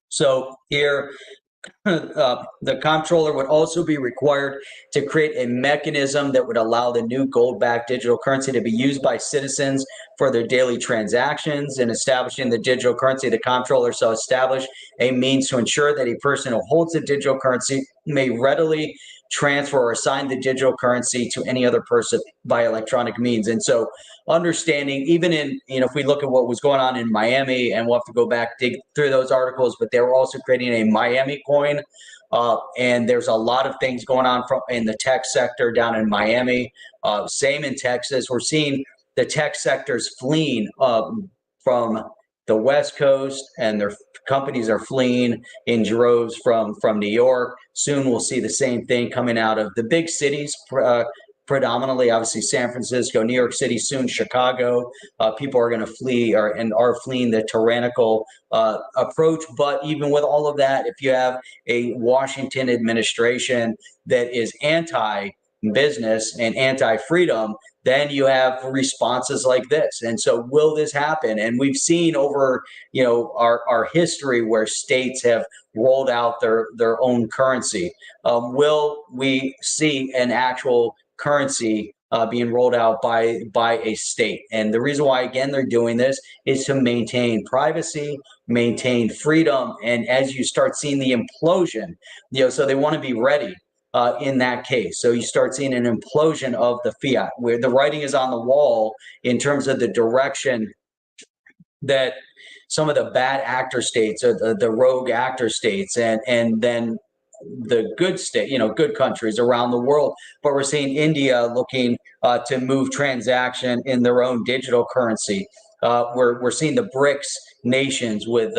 So here, the comptroller would also be required to create a mechanism that would allow the new gold-backed digital currency to be used by citizens for their daily transactions. In establishing the digital currency, the comptroller shall establish a means to ensure that a person who holds the digital currency may readily transfer or assign the digital currency to any other person by electronic means. And so understanding, even in, if we look at what was going on in Miami, and we'll have to go back, dig through those articles, but they were also creating a Miami coin. And there's a lot of things going on in the tech sector down in Miami. Same in Texas. We're seeing the tech sectors fleeing from the West Coast, and their companies are fleeing in droves from New York. Soon we'll see the same thing coming out of the big cities, predominantly, obviously, San Francisco, New York City, soon Chicago. People are going to flee and are fleeing the tyrannical approach. But even with all of that, if you have a Washington administration that is anti-business and anti-freedom, then you have responses like this. And so will this happen? And we've seen over, our history where states have rolled out their own currency. Will we see an actual currency being rolled out by a state? And the reason why, again, they're doing this is to maintain privacy, maintain freedom. And as you start seeing the implosion, so they want to be ready in that case. So you start seeing an implosion of the fiat, where the writing is on the wall in terms of the direction that some of the bad actor states, or the rogue actor states, and then the good state, good countries around the world. But we're seeing India looking to move transaction in their own digital currency. We're seeing the BRICS nations with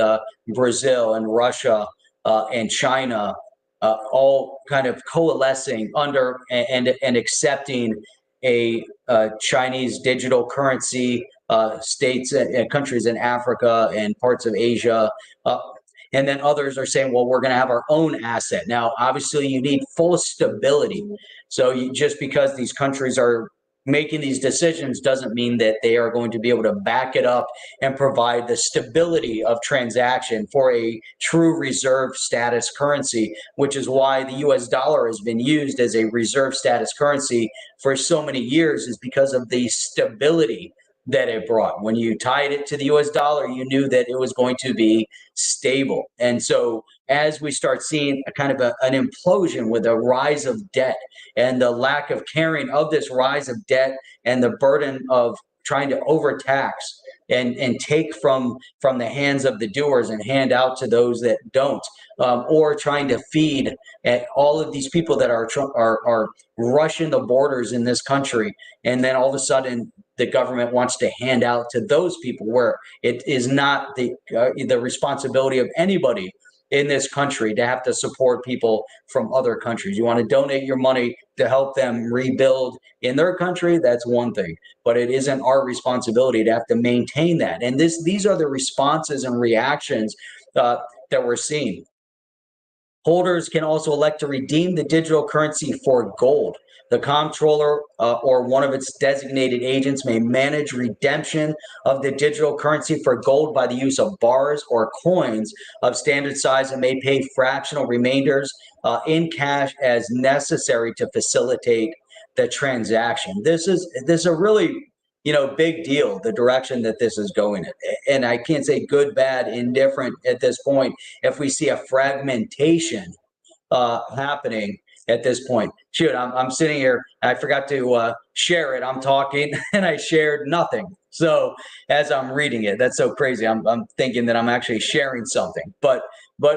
Brazil and Russia and China all kind of coalescing under and accepting a Chinese digital currency, states and countries in Africa and parts of Asia. And then others are saying, well, we're going to have our own asset. Now, obviously, you need full stability. So just because these countries are making these decisions doesn't mean that they are going to be able to back it up and provide the stability of transaction for a true reserve status currency, which is why the US dollar has been used as a reserve status currency for so many years, is because of the stability that it brought. When you tied it to the US dollar, you knew that it was going to be stable. And so as we start seeing a kind of an implosion with a rise of debt and the lack of caring of this rise of debt and the burden of trying to overtax and take from the hands of the doers and hand out to those that don't, or trying to feed at all of these people that are rushing the borders in this country, and then all of a sudden the government wants to hand out to those people, where it is not the responsibility of anybody in this country to have to support people from other countries. You want to donate your money to help them rebuild in their country, that's one thing, but it isn't our responsibility to have to maintain that. And these are the responses and reactions that we're seeing. Holders can also elect to redeem the digital currency for gold. The comptroller or one of its designated agents may manage redemption of the digital currency for gold by the use of bars or coins of standard size, and may pay fractional remainders in cash as necessary to facilitate the transaction. This is a really big deal, the direction that this is going in. And I can't say good, bad, indifferent at this point if we see a fragmentation happening at this point. Shoot, I'm sitting here, I forgot to share it. I'm talking and I shared nothing. So as I'm reading it, that's so crazy. I'm thinking that I'm actually sharing something, but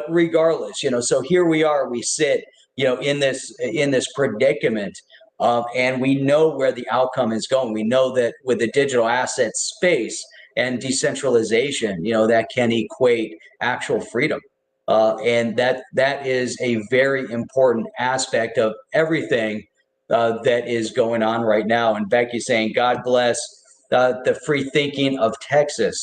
regardless, so here we are, we sit, in this predicament. And we know where the outcome is going. We know that with the digital asset space and decentralization, that can equate actual freedom. And that is a very important aspect of everything that is going on right now. And Becky's saying, God bless the free thinking of Texas.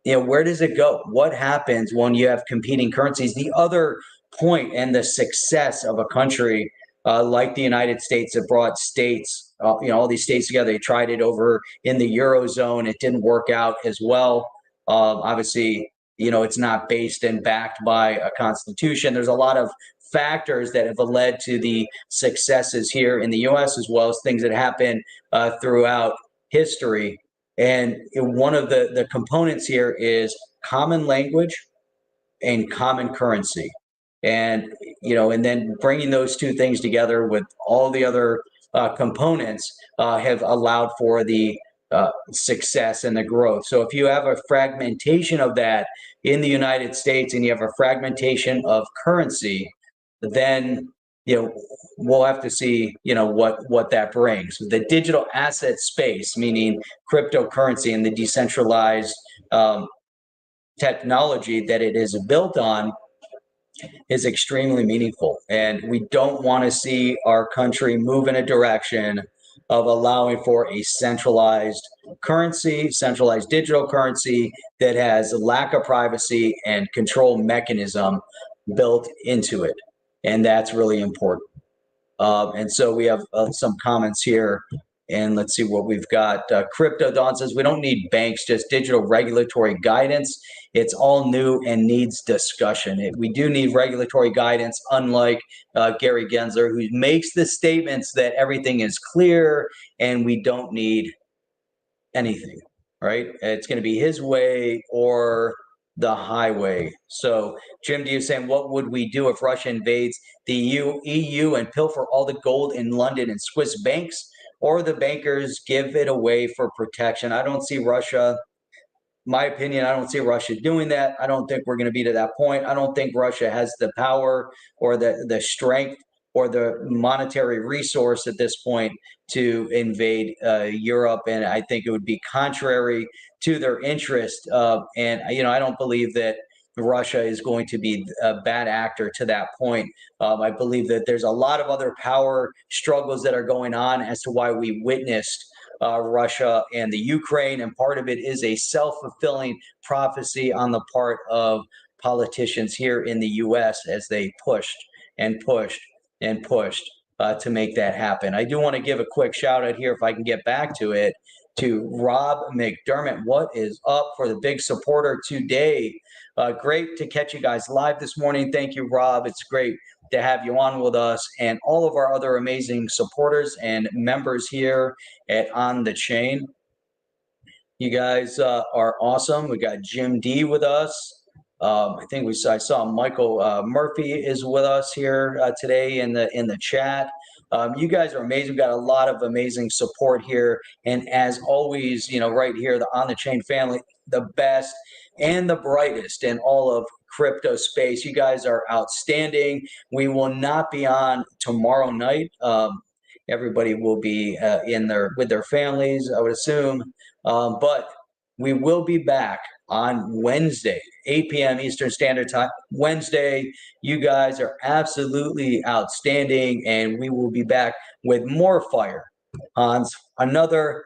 Where does it go? What happens when you have competing currencies? The other point and the success of a country like the United States that brought states, all these states together. They tried it over in the Eurozone. It didn't work out as well. Obviously, it's not based and backed by a constitution. There's a lot of factors that have led to the successes here in the U.S., as well as things that happen throughout history. And one of the components here is common language and common currency. And, and then bringing those two things together with all the other components have allowed for the success and the growth. So if you have a fragmentation of that in the United States and you have a fragmentation of currency, then, we'll have to see, what that brings. The digital asset space, meaning cryptocurrency and the decentralized technology that it is built on, is extremely meaningful. And we don't want to see our country move in a direction of allowing for a centralized currency, centralized digital currency that has a lack of privacy and control mechanism built into it. And that's really important. And so we have some comments here. And let's see what we've got. Crypto Dawn says, we don't need banks, just digital regulatory guidance. It's all new and needs discussion. We do need regulatory guidance, unlike Gary Gensler, who makes the statements that everything is clear and we don't need anything, right? It's going to be his way or the highway. So Jim D is saying, what would we do if Russia invades the EU and pilfer all the gold in London and Swiss banks? Or the bankers give it away for protection? I don't see Russia, my opinion, I don't see Russia doing that. I don't think we're going to be to that point. I don't think Russia has the power or the strength or the monetary resource at this point to invade Europe. And I think it would be contrary to their interest. And, I don't believe that Russia is going to be a bad actor to that point. I believe that there's a lot of other power struggles that are going on as to why we witnessed Russia and the Ukraine. And part of it is a self-fulfilling prophecy on the part of politicians here in the U.S. as they pushed and pushed and pushed to make that happen. I do want to give a quick shout out here, if I can get back to it, to Rob McDermott. What is up for the big supporter today? Great to catch you guys live this morning. Thank you, Rob. It's great to have you on with us and all of our other amazing supporters and members here at On the Chain. You guys are awesome. We got Jim D with us. I think I saw Michael Murphy is with us here today in the chat. You guys are amazing. We've got a lot of amazing support here. And as always, right here, the On the Chain family, the best and the brightest in all of crypto space. You guys are outstanding. We will not be on tomorrow night. Everybody will be with their families, I would assume. But we will be back on Wednesday, 8 p.m. Eastern Standard Time. Wednesday, you guys are absolutely outstanding, and we will be back with more fire on another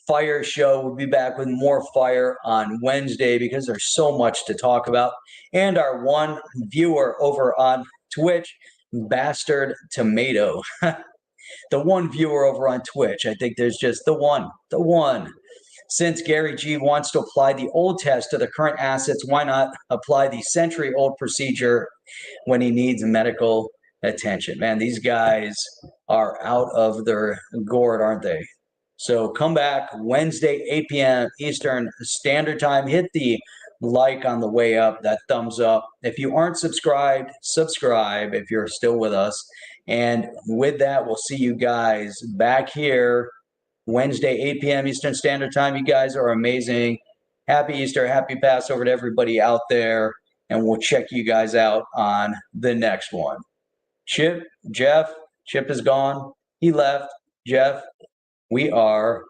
fire show. We'll be back with more fire on Wednesday because there's so much to talk about. And our one viewer over on Twitch, Bastard Tomato. The one viewer over on Twitch. I think there's just the one. Since Gary G wants to apply the old test to the current assets, why not apply the century-old procedure when he needs medical attention? Man, these guys are out of their gourd, aren't they? So come back Wednesday, 8 p.m. Eastern Standard Time. Hit the like on the way up, that thumbs up. If you aren't subscribed, subscribe if you're still with us. And with that, we'll see you guys back here Wednesday, 8 p.m. Eastern Standard Time. You guys are amazing. Happy Easter, happy Passover to everybody out there. And we'll check you guys out on the next one. Chip is gone. He left. Jeff, we are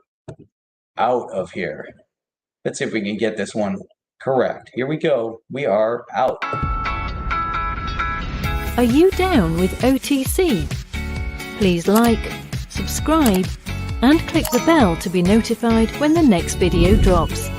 out of here. Let's see if we can get this one correct. Here we go. We are out. Are you down with OTC? Please like, subscribe, and click the bell to be notified when the next video drops.